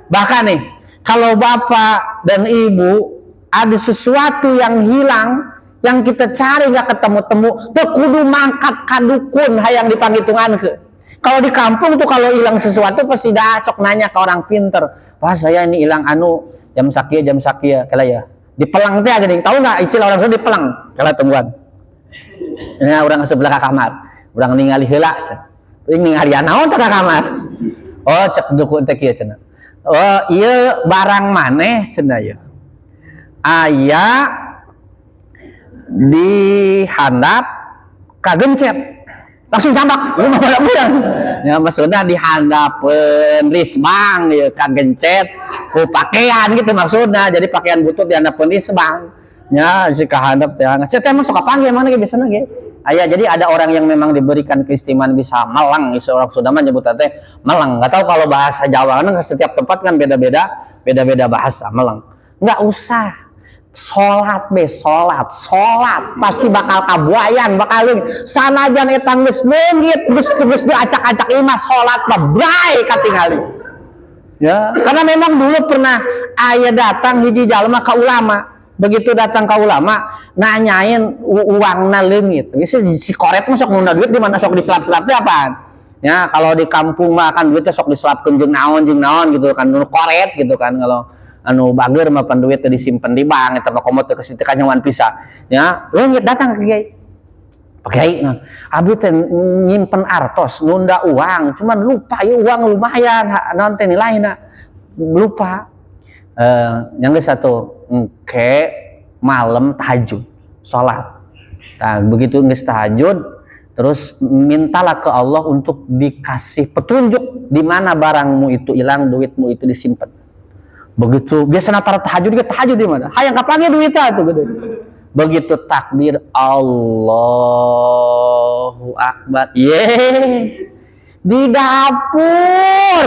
Bahkan nih, kalau bapak dan ibu ada sesuatu yang hilang, yang kita cari gak ketemu-temu, tuh kudu mangkat kadukun hayang dipanghitungan ke. Kalau di kampung tuh kalau hilang sesuatu pasti dah sok nanya ke orang pinter. Wah saya ini hilang anu jam sakia kala ya. Dipelang teh gini, tahu nggak istilah orang sana dipelang? Kalau tungguan, ini orang sebelah ke kamar, orang ningali heula, ini ningali anaon ke kamar. Oh cek duku teh kieu cenah. Oh iya barang maneh cenah ya. Aya di handap kagencet, langsung tambak, rumah bulan. Ya maksudnya di handapeun risbang ya kagencet ku pakaian gitu maksudnya, jadi pakaian butut di handapeun risbang ya si kahandap teh ngecet emang sok kapanggih mana ge biasana ge aya. Jadi ada orang yang memang diberikan keistimewaan bisa melang, orang sudah mah nyebut teh melang. Enggak tahu kalau bahasa Jawa kan setiap tempat kan beda-beda bahasa melang. Enggak usah sholat pasti bakal kabuayan bakal sanajan eta geus leungit geus diacak-acak imah sholat mah bray katingali ya. Karena memang dulu pernah aya datang hiji jalma ka ulama, begitu datang ka ulama nanyain uangna leungit si koret mah sok nunda duit di mana sok diselap-selap teh apaan ya. Kalau di kampung mah kan duitnya sok diselapkeun jeung naon gitu kan koret gitu kan. Kalau anu bager mah pan duit disimpen di bank eta mah komo teu kasih teh nyaman pisah ya. Leungit datang ke kiai, Pak Kiai nah abdi teh nyimpen artos nunda uang cuman lupa ya uang lumayan naon teh nilainya lupa. Yang geus satu engke malam tahajud salat. Nah begitu geus tahajud terus mintalah ke Allah untuk dikasih petunjuk di mana barangmu itu hilang, duitmu itu disimpan. Begitu biasa para tahajud di mana? Hayang kapange duitnya tuh gede. Begitu takbir Allahu Akbar, di dapur.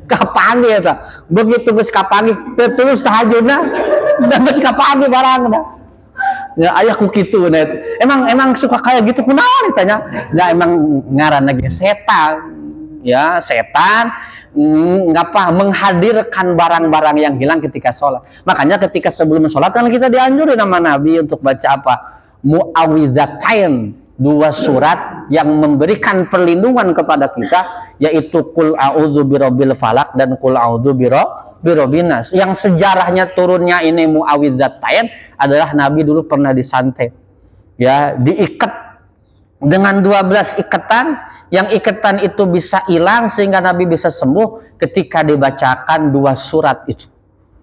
Kapange eta? Begitu geus kapange terus tahajudna dan geus kapange barangna. Ya aya ku kitu net. Emang suka kayak gitu kunaon ditanya? Enggak emang ngaranna ge setan. Ya, setan ngapa menghadirkan barang-barang yang hilang ketika sholat. Makanya ketika sebelum sholat kan kita dianjurin sama Nabi untuk baca apa? Mu'awwidzatain, 2 surat yang memberikan perlindungan kepada kita, yaitu Qul a'udzu birabbil falaq dan Qul a'udzu birabbin nas. Yang sejarahnya turunnya ini Mu'awwidzatain adalah Nabi dulu pernah disantet. Ya, diikat dengan 12 ikatan. Yang ikatan itu bisa hilang sehingga Nabi bisa sembuh ketika dibacakan 2 surat itu.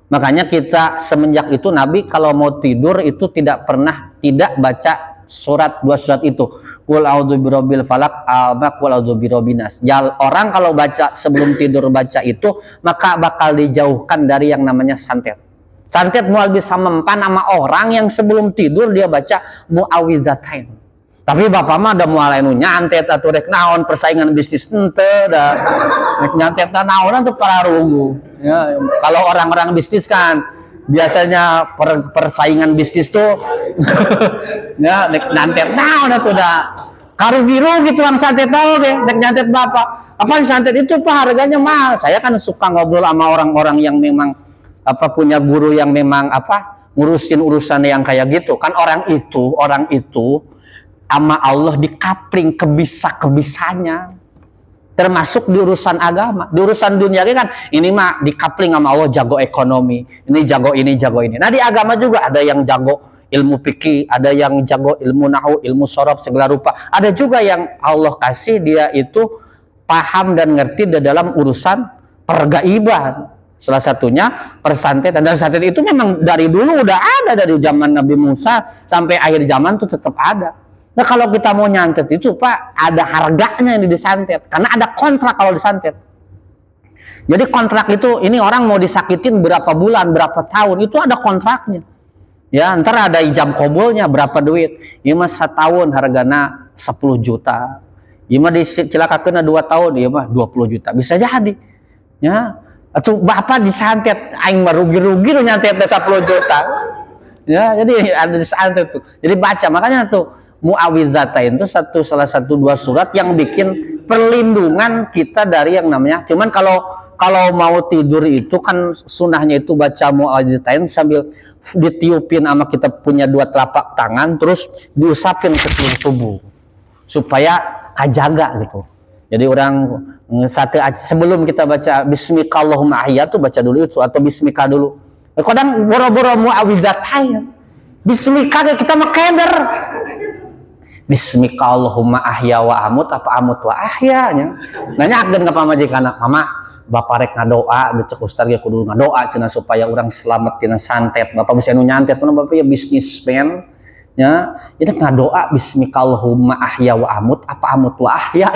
Makanya kita semenjak itu Nabi kalau mau tidur itu tidak pernah tidak baca 2 surat itu. Qul a'udzu birabbil falaq wa qul a'udzu birabbin nas. Orang kalau baca sebelum tidur baca itu maka bakal dijauhkan dari yang namanya santet. Santet mual bisa mempan sama orang yang sebelum tidur dia baca mu'awwidzatain. Tapi bapak mah ada mulai nu nyantet atau rek naon persaingan bisnis ente dah rek nyantet naon untuk para rugu ya. Kalau orang-orang bisnis kan biasanya persaingan bisnis tuh ya rek nyantet naon atuh dah karugi-rugi tukang santet tau deh rek nyantet bapak. Apa santet itu Pak harganya mahal. Saya kan suka ngobrol sama orang-orang yang memang punya guru yang memang ngurusin urusan yang kayak gitu kan. Orang itu sama Allah dikapling kebisanya termasuk di urusan agama. Di urusan dunia kan ini mah dikapling sama Allah, jago ekonomi, ini jago ini, jago ini. Nah di agama juga ada yang jago ilmu fikih, ada yang jago ilmu nahwu, ilmu sorof segala rupa. Ada juga yang Allah kasih dia itu paham dan ngerti di dalam urusan pergaiban. Salah satunya persantetan. Dan santet itu memang dari dulu udah ada, dari zaman Nabi Musa sampai akhir zaman tuh tetap ada. Nah kalau kita mau nyantet itu Pak, ada harganya yang disantet. Karena ada kontrak kalau disantet. Jadi kontrak itu, ini orang mau disakitin berapa bulan, berapa tahun, itu ada kontraknya. Ya, ntar ada ijab kabulnya berapa duit. Iya mah setahun hargana 10 juta. Iya mah dicilakakeun 2 tahun, iya mah 20 juta. Bisa jadi. Ya. Atau bapak disantet, aing mah rugi-rugi lu nyantet 10 juta. Ya, jadi ada disantet tuh. Jadi baca, makanya tuh Muawwidzatain itu salah satu 2 surat yang bikin perlindungan kita dari yang namanya. Cuman kalau mau tidur itu kan sunahnya itu baca Muawwidzatain sambil ditiupin sama kita punya 2 telapak tangan, terus diusapin ke seluruh tubuh supaya kajaga gitu. Jadi orang sebelum kita baca Bismika Allahumma ahya tuh baca dulu itu, atau Bismika dulu. Kadang boro-boro Muawwidzatain. Bismika kita mah keder. Bismika Allahumma ahya wa amut, apa amut wa ahya nya. Nanya agen ka pamajikana, "Mama, bapak rek ngadoa, becek ustaz ge kudu ngadoa cenah supaya orang selamat tina santet." Bapak bisa nu nyantet pun bapak ya bisnismen. Ya, itu ngadoa Bismika Allahumma ahya wa amut, apa amut wa ahya.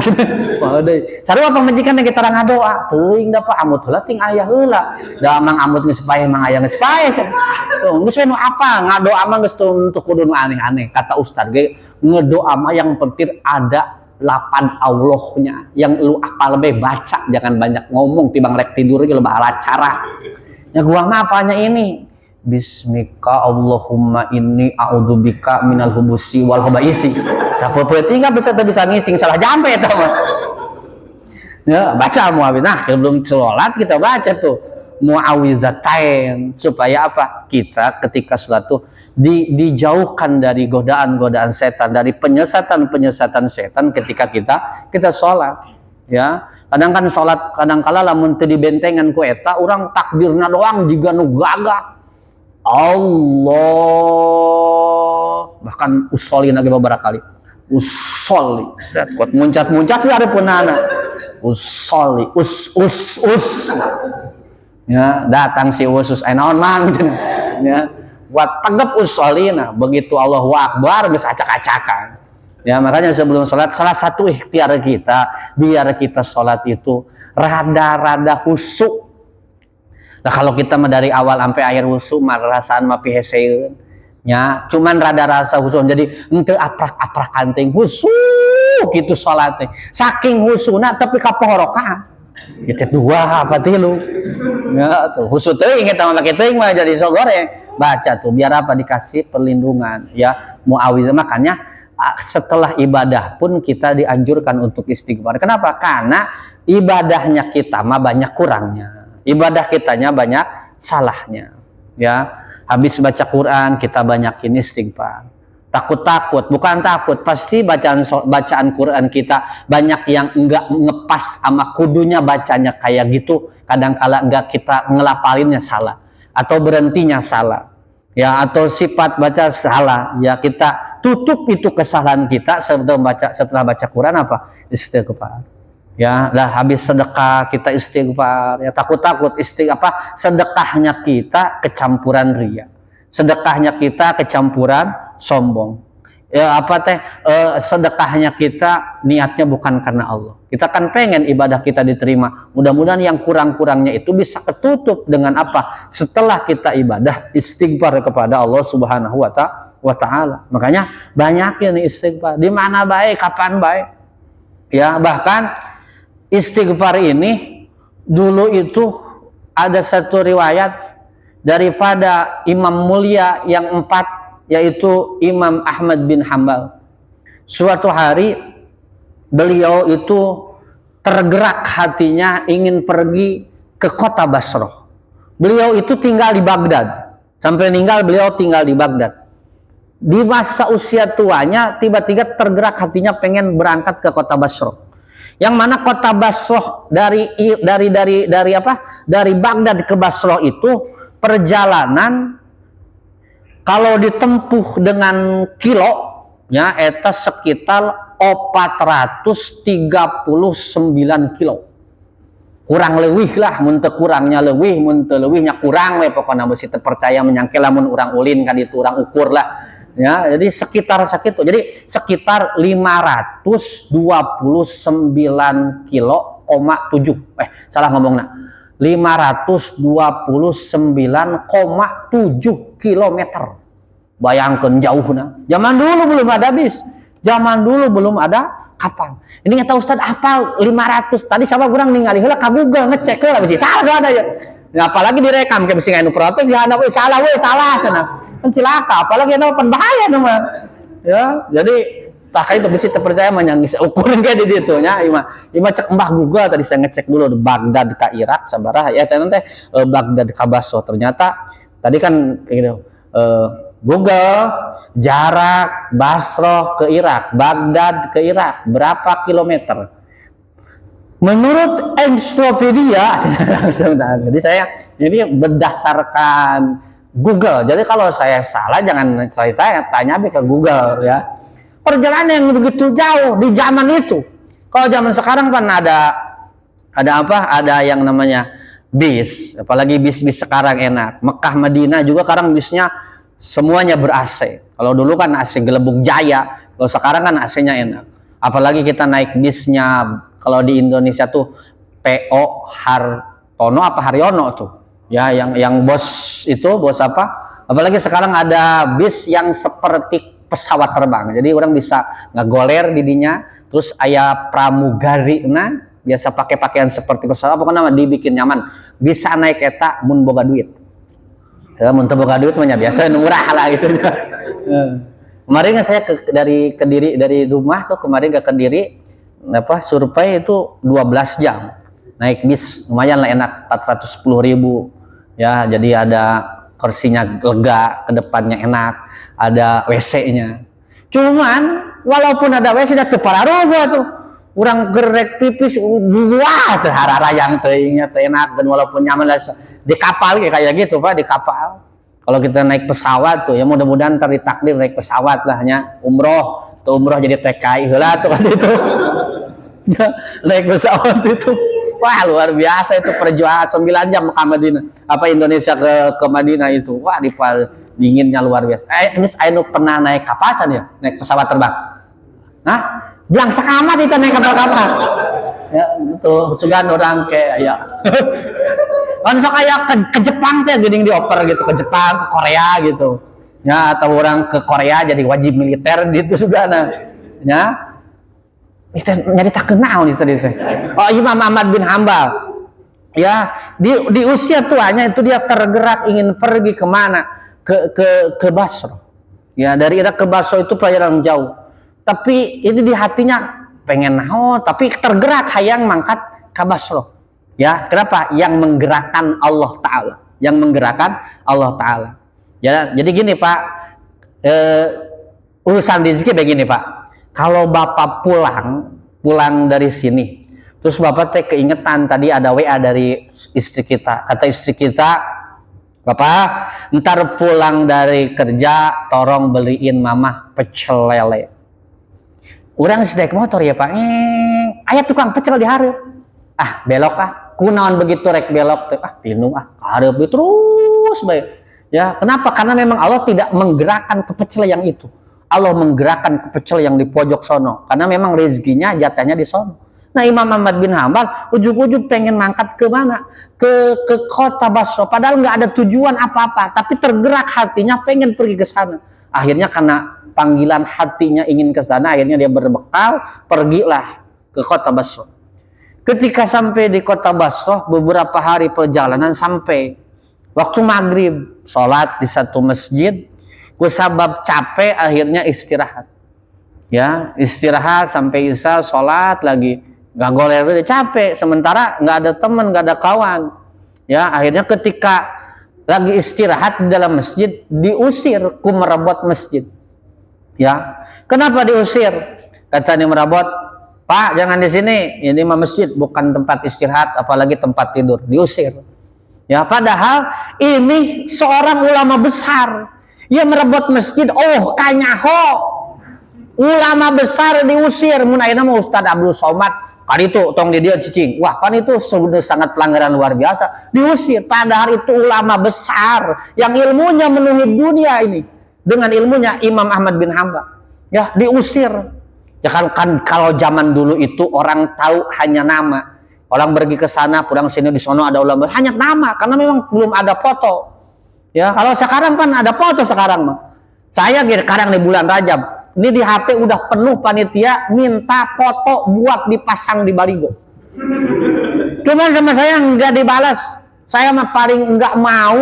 Wah deui. Sarua pamajikan kita orang ngadoa, teuing da Pak amut heula ting aya heula. Da mang amut geus paeh mang aya geus paeh. Tuh, geus we nu apa? Ngadoa mah geus untuk kudu nu aneh-aneh. Kata ustaz ge, ngedoa mah yang penting ada lapan Allahnya. Yang lu apal lebih baca, jangan banyak ngomong tibang rek tidur ge loba acara. Ya gua mah apanya ini? Bismika Allahumma inni a'udzubika minal hubusi wal khabaisi. Sapopoe tinggal bisa ngising salah jampe eta mah. Ya, baca Muawwidz. Nah, sebelum sholat kita baca tuh Muawwidzatain supaya apa? Kita ketika sholat tuh dijauhkan dari godaan-godaan setan, dari penyesatan-penyesatan setan ketika kita sholat. Ya, kadang kan sholat kadang-kala lamun teu dibentengan ku eta, urang takbirna doang jiga nu gagah. Allah, bahkan usolin lagi beberapa kali, usoli, kuat muncat tuh ada punana, usoli, us, ya datang si usus, naon mang, ya, buat tegap usolina, begitu Allahu Akbar, geus acak-acakan, ya makanya sebelum sholat salah satu ikhtiar kita, biar kita sholat itu rada-rada khusyuk. Nah kalau kita mah dari awal sampai akhir husu mah rasaan mah piheseun nya, cuman rada rasa husu jadi henteu aprak-aprakan teh husu kitu salat teh. Saking husuna tapi kapohorokan. Kitu 2 apa 3. Ya tuh husu teuing eta mah make teuing mah jadi sok goreng. Baca tuh biar apa dikasih perlindungan ya. Muawwidz makanya setelah ibadah pun kita dianjurkan untuk istighfar. Kenapa? Karena ibadahnya kita mah banyak kurangnya. Ibadah kitanya banyak salahnya, ya. Habis baca Quran kita banyakin istighfar. Takut, bukan takut, pasti bacaan Quran kita banyak yang enggak ngepas sama kudunya bacanya kayak gitu. Kadang-kala enggak kita ngelapalinnya salah atau berhentinya salah, ya, atau sifat baca salah, ya kita tutup itu kesalahan kita setelah baca Quran apa? Istighfar. Ya, lah habis sedekah kita istighfar, ya takut sedekahnya kita kecampuran riya, sedekahnya kita kecampuran sombong, ya sedekahnya kita niatnya bukan karena Allah. Kita kan pengen ibadah kita diterima, mudah-mudahan yang kurang-kurangnya itu bisa ketutup dengan apa? Setelah kita ibadah istighfar kepada Allah Subhanahu wa Ta'ala. Makanya banyaknya nih istighfar, di mana baik, kapan baik, ya. Bahkan istighfar ini dulu itu ada satu riwayat daripada imam mulia yang 4, yaitu Imam Ahmad bin Hanbal. Suatu hari beliau itu tergerak hatinya ingin pergi ke kota Basrah. Beliau itu tinggal di Baghdad. Sampai meninggal beliau tinggal di Baghdad. Di masa usia tuanya tiba-tiba tergerak hatinya pengen berangkat ke kota Basrah. Yang mana kota Basrah dari apa? Dari Baghdad ke Basrah itu perjalanan kalau ditempuh dengan kilo ya eta sekitar 439 kilo. Kurang leuwih lah, mun teu kurangnya leuwih, mun teu leuwihnya kurang we pokona beusi teu percaya menyangke lamun urang ulin ka ditu urang ukur lah. Ya, jadi sekitar sakitu. Jadi sekitar 529 kilo, 7. Salah ngomongna. 529,7 kilometer. Bayangkeun jauhna. Zaman dulu belum ada bis. Zaman dulu belum ada kapal. Ini nggak tahu Ustaz apa 500. Tadi sama kurang ningali heula ka Google ngecek heula bisi salah ada ya. Nah, apalagi direkam ke bisi anu protes ya anak we salah cenah. Kan cilaka apalagi anu pan bahaya mah. Ya, jadi tah itu bisi teu percaya mah nyang ukuran ge di ditu nya ima cek Mbah Google tadi saya ngecek dulu Baghdad ka Irak sabaraha ya teh Baghdad ka Basra ternyata tadi kan gitu Google jarak Basrah ke Irak, Baghdad ke Irak berapa kilometer? Menurut ensiklopedia, jadi saya ini berdasarkan Google. Jadi kalau saya salah jangan saya tanya ke Google ya. Perjalanan yang begitu jauh di zaman itu. Kalau zaman sekarang kan ada apa? Ada yang namanya bis, apalagi bis-bis sekarang enak. Mekah Madinah juga sekarang bisnya semuanya ber-AC. Kalau dulu kan AC Gelembung Jaya, kalau sekarang kan AC-nya enak. Apalagi kita naik bisnya, kalau di Indonesia tuh PO Hartono apa Haryono tuh. Ya, yang bos itu, bos apa? Apalagi sekarang ada bis yang seperti pesawat terbang. Jadi orang bisa ngagoler didinya, terus aya pramugari nah, biasa pakai pakaian seperti pesawat, pokoknya dibikin nyaman. Bisa naik eta mun boga duit. Ya, mun teu boga duit mah biasa murah lah gitu. Kemarin kan saya dari Kediri dari rumah tuh kemarin ke Kediri apa survei itu 12 jam. Naik bis lumayan lah enak 410.000. Ya, jadi ada kursinya lega, ke depannya enak, ada WC-nya. Cuman walaupun ada WC dah teu pararuga tuh. Urang gerek pipis wah teu harara yang teuingnya teu enak dan walaupun nyaman lah di kapal kayak gitu Pak di kapal. Kalau kita naik pesawat tuh ya mudah-mudahan ntar ditakdir naik pesawat lah nya umroh tuh umroh jadi TKI heula tuh kan itu. Naik pesawat itu wah luar biasa itu perjuangan 9 jam ke Madinah apa Indonesia ke Madinah itu wah di dinginnya luar biasa. Ini saya pernah naik kapal kan ya naik pesawat terbang. Nah bilang sekamat itu naik kapal-kapal ya betul juga orang kayak ya kan sok kayak ke Jepang teh geuning dioper gitu ke Jepang ke Korea gitu ya atau orang ke Korea jadi wajib militer gitu juga nah ya itu nyari tak kenal itu teh oh Imam Ahmad bin Hambal ya di usia tuanya itu dia tergerak ingin pergi kemana ke Basra ya dari Irak ke Basra itu pelajaran jauh. Tapi ini di hatinya pengen tapi tergerak hayang mangkat ke Basra. Ya, kenapa? Yang menggerakkan Allah Ta'ala. Yang menggerakkan Allah Ta'ala. Ya, jadi gini Pak, urusan rezeki begini Pak. Kalau Bapak pulang dari sini, terus Bapak teh keingetan tadi ada WA dari istri kita. Kata istri kita, Bapak, ntar pulang dari kerja, tolong beliin Mama pecel lele. Urang sedek motor ya Pak, aya tukang pecel di hareup. Ah, belok kunaon begitu rek belok teh. Tinu hareup terus bae. Ya, kenapa? Karena memang Allah tidak menggerakkan ke pecel yang itu. Allah menggerakkan ke pecel yang di pojok sono. Karena memang rezekinya jatahnya di sono. Nah, Imam Ahmad bin Hambal ujug-ujug pengen mangkat ke mana? Ke kota Basra. Padahal nggak ada tujuan apa-apa, tapi tergerak hatinya pengen pergi ke sana. Akhirnya karena panggilan hatinya ingin ke sana, akhirnya dia berbekal, pergilah ke kota Basra. Ketika sampai di kota Basra, beberapa hari perjalanan sampai waktu maghrib, sholat di satu masjid, kusabab capek akhirnya istirahat. Ya, istirahat sampai isya, sholat lagi, nggak goler udah capek. Sementara nggak ada teman, nggak ada kawan. Ya, akhirnya ketika lagi istirahat di dalam masjid, diusir ku merabot masjid. Ya, kenapa diusir? Kata ini merabot, Pak, jangan di sini. Ini mah masjid, bukan tempat istirahat, apalagi tempat tidur. Diusir. Ya, padahal ini seorang ulama besar. Ia merebut masjid. Oh, kanyaho. Ulama besar diusir. Mun ayeuna mah Ustaz Abdul Somad. Kan itu tong di dia cicing. Wah, kan itu sudah sangat pelanggaran luar biasa. Diusir. Padahal itu ulama besar yang ilmunya menuhi dunia ini. Dengan ilmunya Imam Ahmad bin Hanbal. Ya, diusir. Ya kan kalau zaman dulu itu orang tahu hanya nama. Orang pergi ke sana, pulang sini, di sono ada ulama, hanya nama karena memang belum ada foto. Ya, kalau sekarang kan ada foto sekarang mah. Saya sekarang di bulan Rajab, ini di HP udah penuh panitia minta foto buat dipasang di baligo. Cuman sama saya nggak dibalas. Saya mah paling nggak mau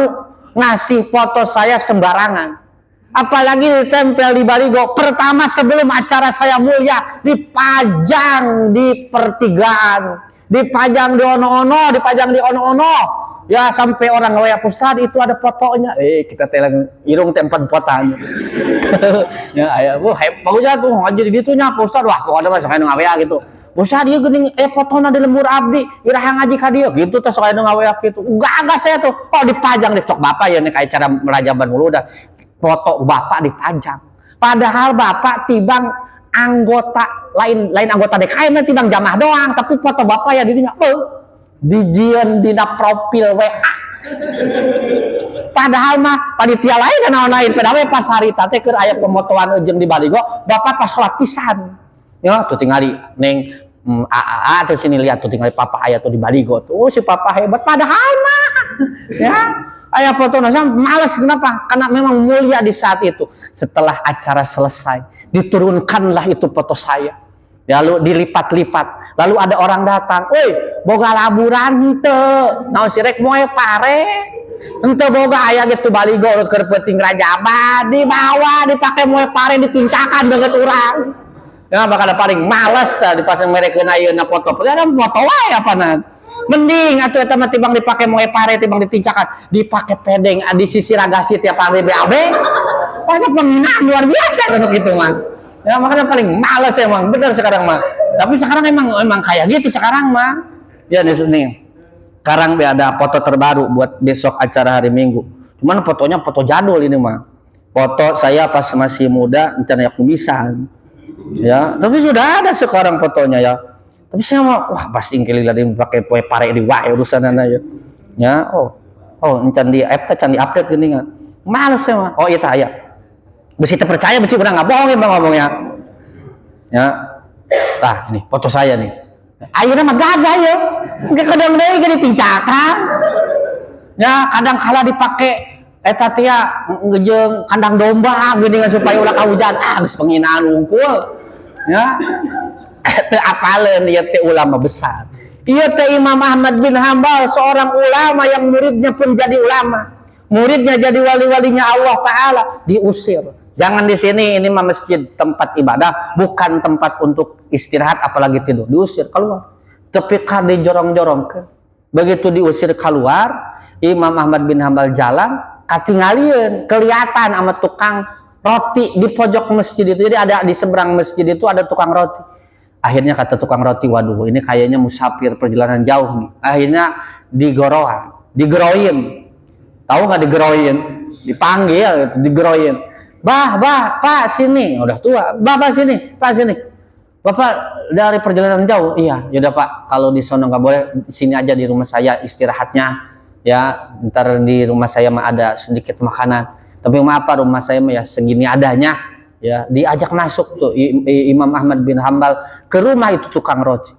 ngasih foto saya sembarangan. Apalagi ditempel di baligo. Pertama sebelum acara saya mulia dipajang di pertigaan, dipajang di ono-ono, dipajang di ono-ono. Ya sampai orang ngawaya Ustaz itu ada fotonya. Kita telang irung tempat fotonya. Ya aya bagusnya tuh ngaji di ditunya Ustaz. Wah pokoknya mah sok ngawaya gitu. Ustaz ieu geuning fotona di lembur abdi, iraha ngaji ka dieu gitu teh sok ngawaya gitu. Enggak saya tuh. Oh dipajang di sok bapak ya nih kayak cara merajaban mulu dah. Foto bapak dipajang. Padahal bapak tibang anggota lain anggota DKM tibang jamaah doang, tapi foto bapak ya dirinya dijieun dina profil WA. Padahal mah panitia lain dan lain pedawe pas harita teh keur aya pemotoan jeung di baligo, bapak pas salat pisan. Ya tuh tingali neng AA terus ini lihat tuh tingali papa aya tuh di baligo tuh si papa hebat padahal mah ya ayah foto nasa males kenapa? Karena memang mulia di saat itu. Setelah acara selesai, diturunkanlah itu foto saya. Lalu dilipat-lipat. Lalu ada orang datang, "Woi, boga laburan teu? Naon si rek moe pare?" Henteu boga aya gitu baligo urut keur peuting Rajaban, dibawa dipake moe pare ditincakan deungeut urang. Ya bakal paling males tah dipasang merekeun ayeuna foto. Ada foto wae apana? Mending atuh eta mah tibang dipake moe pare tibang ditincakan, dipake pedeng di sisi ragasi tiap hari BAB. Banyak penghinaan luar biasa untuk itu mah. Ya makanya paling males emang bener sekarang mah. Tapi sekarang emang kayak gitu sekarang mah. Ya di sini. Sekarang ada foto terbaru buat besok acara hari Minggu. Cuman fotonya foto jadul ini mah. Foto saya pas masih muda rencana kumisan. Ya, tapi sudah ada sekarang fotonya ya. Tapi saya mah wah pasti kelila dia pakai poe pare di wae urusanana ya. Ya, encan di can di update geuningan. Males saya mah. Oh iya tah aya. Besi terpercaya besi urang ngabohong emang ngomongnya. Ya. Tah ini foto saya nih. Ayeuna mah gagah ya. Engke kadang deui ge ditincakan. Ya, kadang kala dipake eta teh jeung kandang domba geuningan supaya ulah kahujan. Geus penghinaan unggul. Ya. Teu apaleun ieu teh ulama besar. Ieu teh Imam Ahmad bin Hanbal seorang ulama yang muridnya pun jadi ulama. Muridnya jadi wali-walinya Allah Ta'ala diusir. Jangan di sini, ini mah masjid tempat ibadah, bukan tempat untuk istirahat apalagi tidur. Diusir keluar. Tapi kade jorong-jorong ke. Begitu diusir keluar, Imam Ahmad bin Hanbal jalan, katingalieun kelihatan sama tukang roti di pojok masjid itu. Jadi ada di seberang masjid itu ada tukang roti. Akhirnya kata tukang roti, waduh ini kayaknya musafir perjalanan jauh nih. Akhirnya digeroin. Tahu nggak digeroin? Dipanggil, digeroin. Bah, Pak sini. Udah tua. Bapak sini, Pak sini. Bapak dari perjalanan jauh. Iya, yaudah Pak. Kalau di sono nggak boleh, di sini aja di rumah saya istirahatnya. Ya, ntar di rumah saya mah ada sedikit makanan. Tapi maaf Pak, rumah saya mah ya segini adanya. Ya, diajak masuk tuh Imam Ahmad bin Hanbal ke rumah itu tukang roti.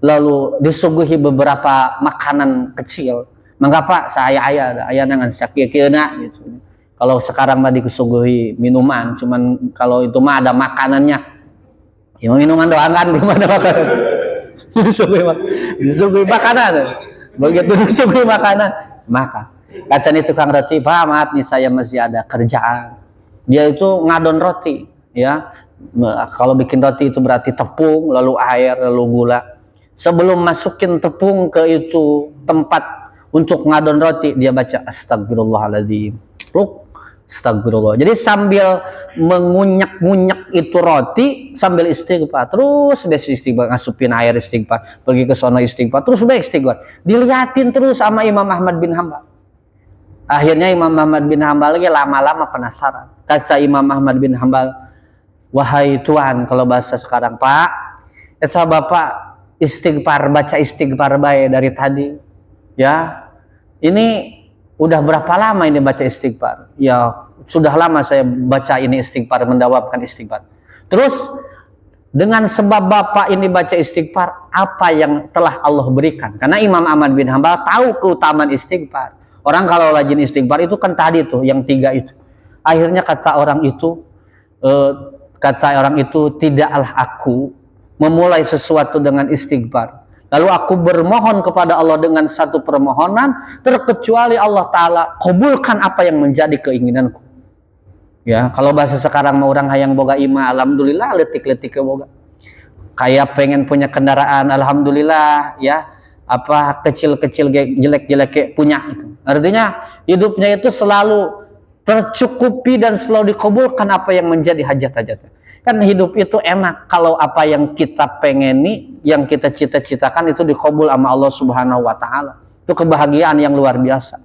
Lalu disuguhi beberapa makanan kecil. Mangga Pak, saya aya nangan sakieuna gitu. Kalau sekarang mah disuguhi minuman, cuman kalau itu mah ada makanannya. Ya minuman doang kan, belum ada makanan. Disuguhi makanan. Begitu disuguhi makanan, maka kata nih tukang roti, "Pak, maaf nih saya masih ada kerjaan." Dia itu ngadon roti, ya. Kalau bikin roti itu berarti tepung, lalu air, lalu gula. Sebelum masukin tepung ke itu tempat untuk ngadon roti, dia baca astagfirullahaladzim. Astagfirullah. Jadi sambil mengunyek-ngunyek itu roti sambil istighfar, terus besi istighfar, ngasupin air istighfar, pergi ke sono istighfar, terus baik istighfar. Diliatin terus sama Imam Ahmad bin Hambal. Akhirnya Imam Ahmad bin Hambal lagi lama-lama penasaran. Kata Imam Ahmad bin Hambal, wahai Tuhan, kalau bahasa sekarang, Pak, eta Bapak istighfar, baca istighfar baik dari tadi. Ya, ini udah berapa lama ini baca istighfar? Ya, sudah lama saya baca ini istighfar, mendawamkan istighfar. Terus, dengan sebab Bapak ini baca istighfar, apa yang telah Allah berikan? Karena Imam Ahmad bin Hambal tahu keutamaan istighfar. Orang kalau rajin istighfar itu kan tadi tuh, yang 3 itu. Akhirnya kata orang itu, tidaklah aku memulai sesuatu dengan istighfar. Lalu aku bermohon kepada Allah dengan satu permohonan, terkecuali Allah Ta'ala kabulkan apa yang menjadi keinginanku. Ya, kalau bahasa sekarang mau orang hayang boga ima, alhamdulillah letik-letik boga. Kayak pengen punya kendaraan, alhamdulillah, ya. Apa kecil-kecil jelek-jelek punya itu. Artinya hidupnya itu selalu tercukupi dan selalu dikabulkan apa yang menjadi hajat-hajatnya. Kan hidup itu enak kalau apa yang kita pengeni, yang kita cita-citakan itu dikabul sama Allah Subhanahu wa taala. Itu kebahagiaan yang luar biasa.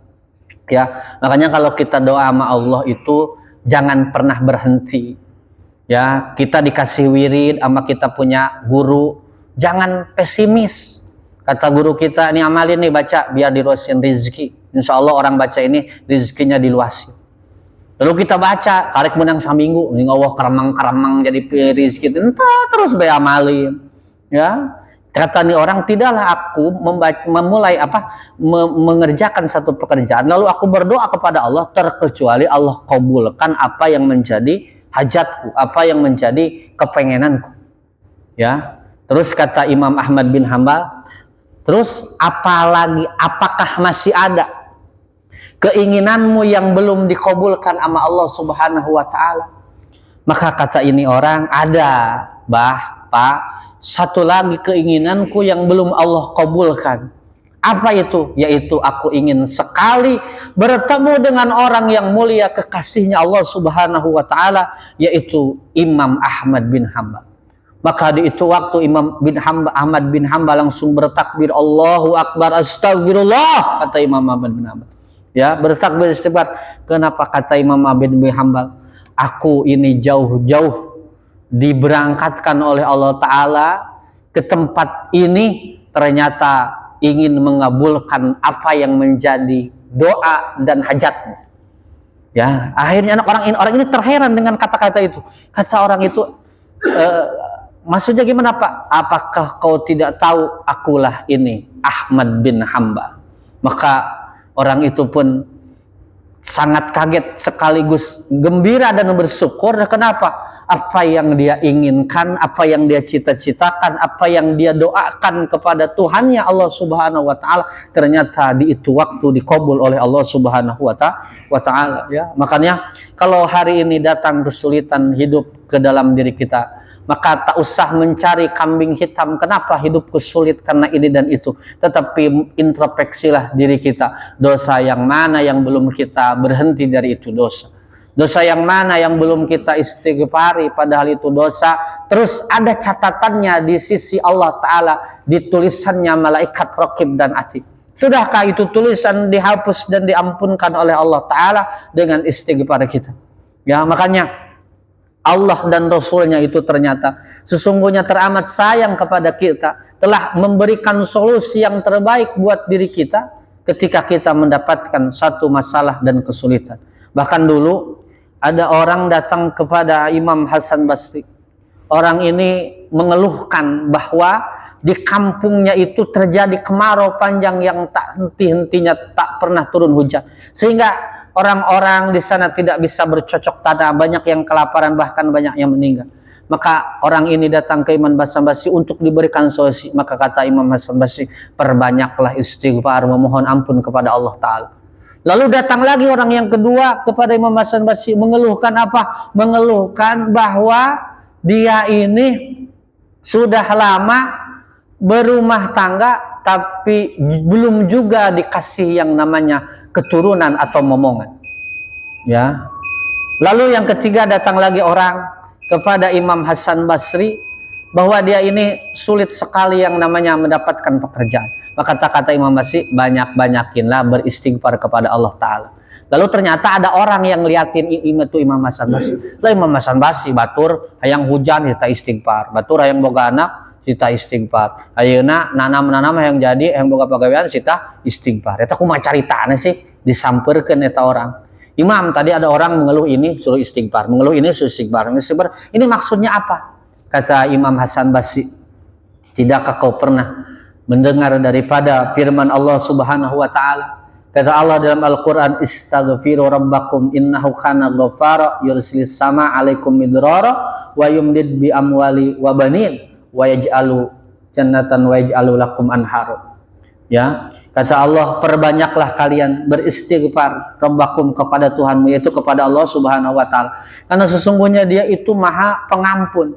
Ya, makanya kalau kita doa sama Allah itu jangan pernah berhenti. Ya, kita dikasih wirid sama kita punya guru, jangan pesimis. Kata guru kita, ini amalin nih, baca biar diluasin rezeki. Insya Allah orang baca ini rezekinya diluasin. Lalu kita baca, karek menang saminggu, ini Allah keramang-keramang jadi rezeki, entah terus amalin. Ya, kata nih orang, tidaklah aku mengerjakan satu pekerjaan, lalu aku berdoa kepada Allah, terkecuali Allah kabulkan apa yang menjadi hajatku, apa yang menjadi kepengenanku. Ya, terus kata Imam Ahmad bin Hambal, terus apakah masih ada keinginanmu yang belum dikabulkan sama Allah Subhanahu wa taala? Maka kata ini orang, ada, Pak, satu lagi keinginanku yang belum Allah kabulkan. Apa itu? Yaitu aku ingin sekali bertemu dengan orang yang mulia kekasihnya Allah Subhanahu wa taala, yaitu Imam Ahmad bin Hambal. Maka di itu waktu Ahmad bin Hambal langsung bertakbir, Allahu Akbar, astagfirullah, kata Imam Ahmad bin Hambal. Ya, bertakbir istighfar. Kenapa kata Imam Ahmad bin Hambal? Aku ini jauh-jauh diberangkatkan oleh Allah Ta'ala ke tempat ini, ternyata ingin mengabulkan apa yang menjadi doa dan hajatmu. Ya, akhirnya orang ini terheran dengan kata-kata itu. Kata orang itu, maksudnya gimana Pak? Apakah kau tidak tahu akulah ini Ahmad bin Hambal? Maka orang itu pun sangat kaget sekaligus gembira dan bersyukur. Kenapa? Apa yang dia inginkan, apa yang dia cita-citakan, apa yang dia doakan kepada Tuhannya Allah Subhanahu wa taala, ternyata di itu waktu dikabul oleh Allah Subhanahu wa taala, ya. Makanya kalau hari ini datang kesulitan hidup ke dalam diri kita, maka tak usah mencari kambing hitam. Kenapa hidup sulit karena ini dan itu? Tetapi introspeksilah diri kita. Dosa yang mana yang belum kita berhenti dari itu dosa? Dosa yang mana yang belum kita istighfari padahal itu dosa? Terus ada catatannya di sisi Allah Ta'ala, di tulisannya malaikat raqib dan atid. Sudahkah itu tulisan dihapus dan diampunkan oleh Allah Ta'ala dengan istighfar kita? Ya, makanya Allah dan Rasulnya itu ternyata sesungguhnya teramat sayang kepada kita, telah memberikan solusi yang terbaik buat diri kita ketika kita mendapatkan satu masalah dan kesulitan. Bahkan dulu ada orang datang kepada Imam Hasan Basri. Orang ini mengeluhkan bahwa di kampungnya itu terjadi kemarau panjang yang tak henti-hentinya, tak pernah turun hujan. Sehingga orang-orang di sana tidak bisa bercocok tanam, banyak yang kelaparan, bahkan banyak yang meninggal. Maka orang ini datang ke Imam Hasan Basri untuk diberikan solusi. Maka kata Imam Hasan Basri, perbanyaklah istighfar, memohon ampun kepada Allah Ta'ala. Lalu datang lagi orang yang kedua kepada Imam Hasan Basri, mengeluhkan apa? Mengeluhkan bahwa dia ini sudah lama berumah tangga tapi belum juga dikasih yang namanya keturunan atau momongan. Ya, Lalu yang ketiga datang lagi orang kepada Imam Hasan Basri bahwa dia ini sulit sekali yang namanya mendapatkan pekerjaan. Maka kata Imam Basri, banyak-banyakinlah beristighfar kepada Allah Ta'ala. Lalu ternyata ada orang yang liatin itu Imam Hasan Basri. Lah Imam Hasan Basri batur hayang hujan kita istighfar, batur hayang boga anak kita istighfar, ayeuna nanam-nanam hayang jadi hayang boga pagawean kita istighfar. Eta kumaha caritana sih disampeurkeun eta orang. Imam, tadi ada orang mengeluh ini suruh istighfar, mengeluh ini suruh istighfar. Ini maksudnya apa? Kata Imam Hasan Basri, tidakkah kau pernah mendengar daripada firman Allah Subhanahu wa taala? Kata Allah dalam Al-Qur'an, "Istaghfiru rabbakum innahu kana ghaffara yursilis sama 'alaikum midrara wa yumdid bi amwali wa banin wa yaj'alu jannatan wa yaj'alu lakum anhara." Ya, kata Allah, perbanyaklah kalian beristighfar rabbakum kepada Tuhanmu, yaitu kepada Allah Subhanahu wa taala. Karena sesungguhnya Dia itu Maha Pengampun.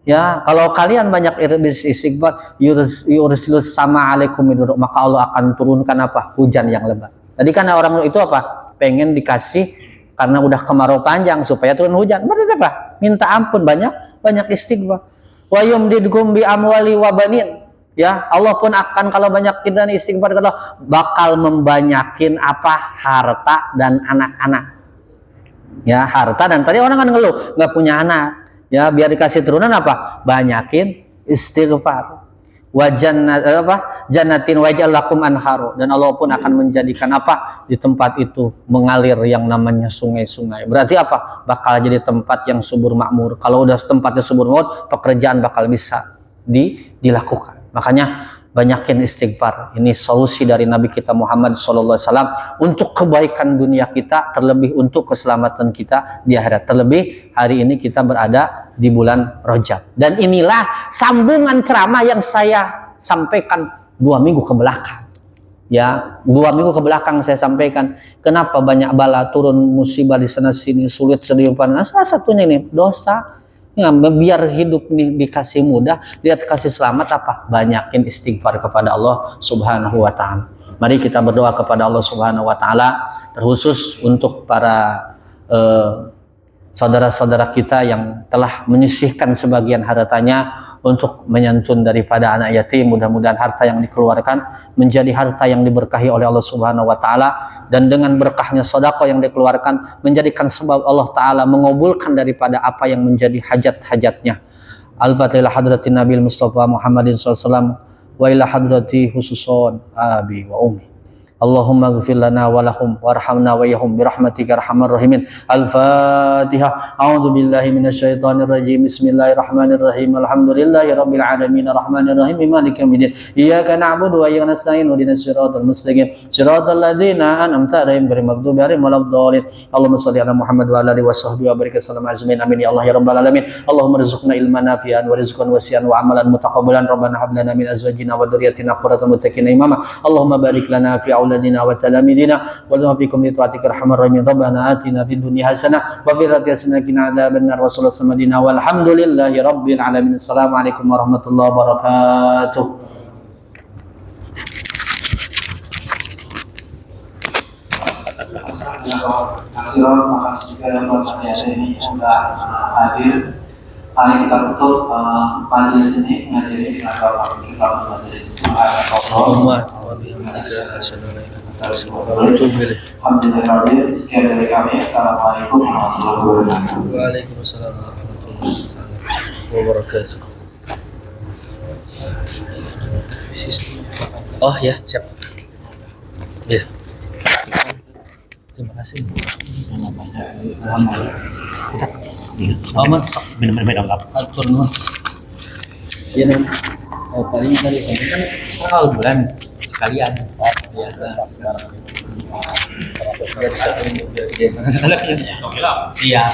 Ya, kalau kalian banyak beristighfar, yursilus sama alaikum midrara, maka Allah akan turunkan apa? Hujan yang lebat. Tadi kan orang itu apa? Pengen dikasih karena udah kemarau panjang supaya turun hujan. Berarti apa? Minta ampun, banyak istighfar. Wa yumdidkum bi amwali wa banin. Ya, Allah pun akan kalau banyak kita istighfar Allah bakal membanyakin apa? Harta dan anak-anak. Ya, harta dan tadi orang kan ngeluh nggak punya anak. Ya, biar dikasih turunan apa? Banyakin istighfar. Jannatin waj'al lakum anharu, dan Allah pun akan menjadikan apa? Di tempat itu mengalir yang namanya sungai-sungai. Berarti apa? Bakal jadi tempat yang subur makmur. Kalau udah tempatnya subur makmur, pekerjaan bakal bisa dilakukan. Makanya banyakin istighfar. Ini solusi dari Nabi kita Muhammad SAW untuk kebaikan dunia kita, terlebih untuk keselamatan kita di akhirat. Terlebih hari ini kita berada di bulan Rajab. Dan inilah sambungan ceramah yang saya sampaikan 2 minggu ke belakang. Ya, 2 minggu ke belakang saya sampaikan kenapa banyak bala turun musibah di sana sini, sulit sedih panas. Salah satunya ini dosa. Ya, biar hidup nih dikasih mudah, dia kasih selamat apa? Banyakin istighfar kepada Allah Subhanahu wa taala. Mari kita berdoa kepada Allah Subhanahu wa taala, terkhusus untuk para saudara-saudara kita yang telah menyisihkan sebagian hartanya untuk menyantun daripada anak yatim. Mudah-mudahan harta yang dikeluarkan menjadi harta yang diberkahi oleh Allah Subhanahu wa taala, dan dengan berkahnya sedekah yang dikeluarkan menjadikan sebab Allah taala mengabulkan daripada apa yang menjadi hajat-hajatnya. Al-Fatihah hadratin Nabi Mustafa Muhammadin sallallahu alaihi wasallam wa ila hadrati khususon abi wa ummi. Allahumma ighfir lana wa lahum warhamna wa yahum birahmatika arhamar rahimin. Al-Fatihah. A'udzu billahi minasyaitonir rajim. Bismillahirrahmanirrahim. Alhamdulillahi rabbil alamin arrahmanir rahim maliki yaumiddin. Iyyaka na'budu wa iyyaka nasta'in ihdinas siratal mustaqim. Siratal ladzina an'amta 'alaihim ghairil maghdubi 'alaihim waladdallin. Allahumma shalli ala Muhammad wa ala alihi washabbihi wa barik wasallam ajmain. Amin ya Allah ya rabbal alamin. Allahumma rizqna ilman nafi'an wa rizqan wasi'an wa amalan mutaqabbalan. Rabbana hab lana min azwajina wa dhurriyyatina qurrata muttaqina imama. Allahumma barik lana fi أولادنا وتلاميذنا ولنا فيكم لطاعتك أرحم الراحمين. ربنا آتنا في الدنيا حسنة وفي الآخرة حسنة وقنا عذاب النار وصلى الله عليه والحمد لله رب العالمين. السلام عليكم ورحمة الله وبركاته. Makasih juga yang buat ini sudah hadir. Mari kita tutup majelis ini menghadiri dengan doa kita majelis. Alhamdulillah, sekian dari kami. Assalamualaikum warahmatullahi wabarakatuh. Waalaikumsalam warahmatullahi wabarakatuh. Oh ya, siap. Ya. Terima kasih. Benar-benar lengkap. Atur nuhun. Iya nih. Paling dari sini kan awal bulan sekalian. Ya. Siap.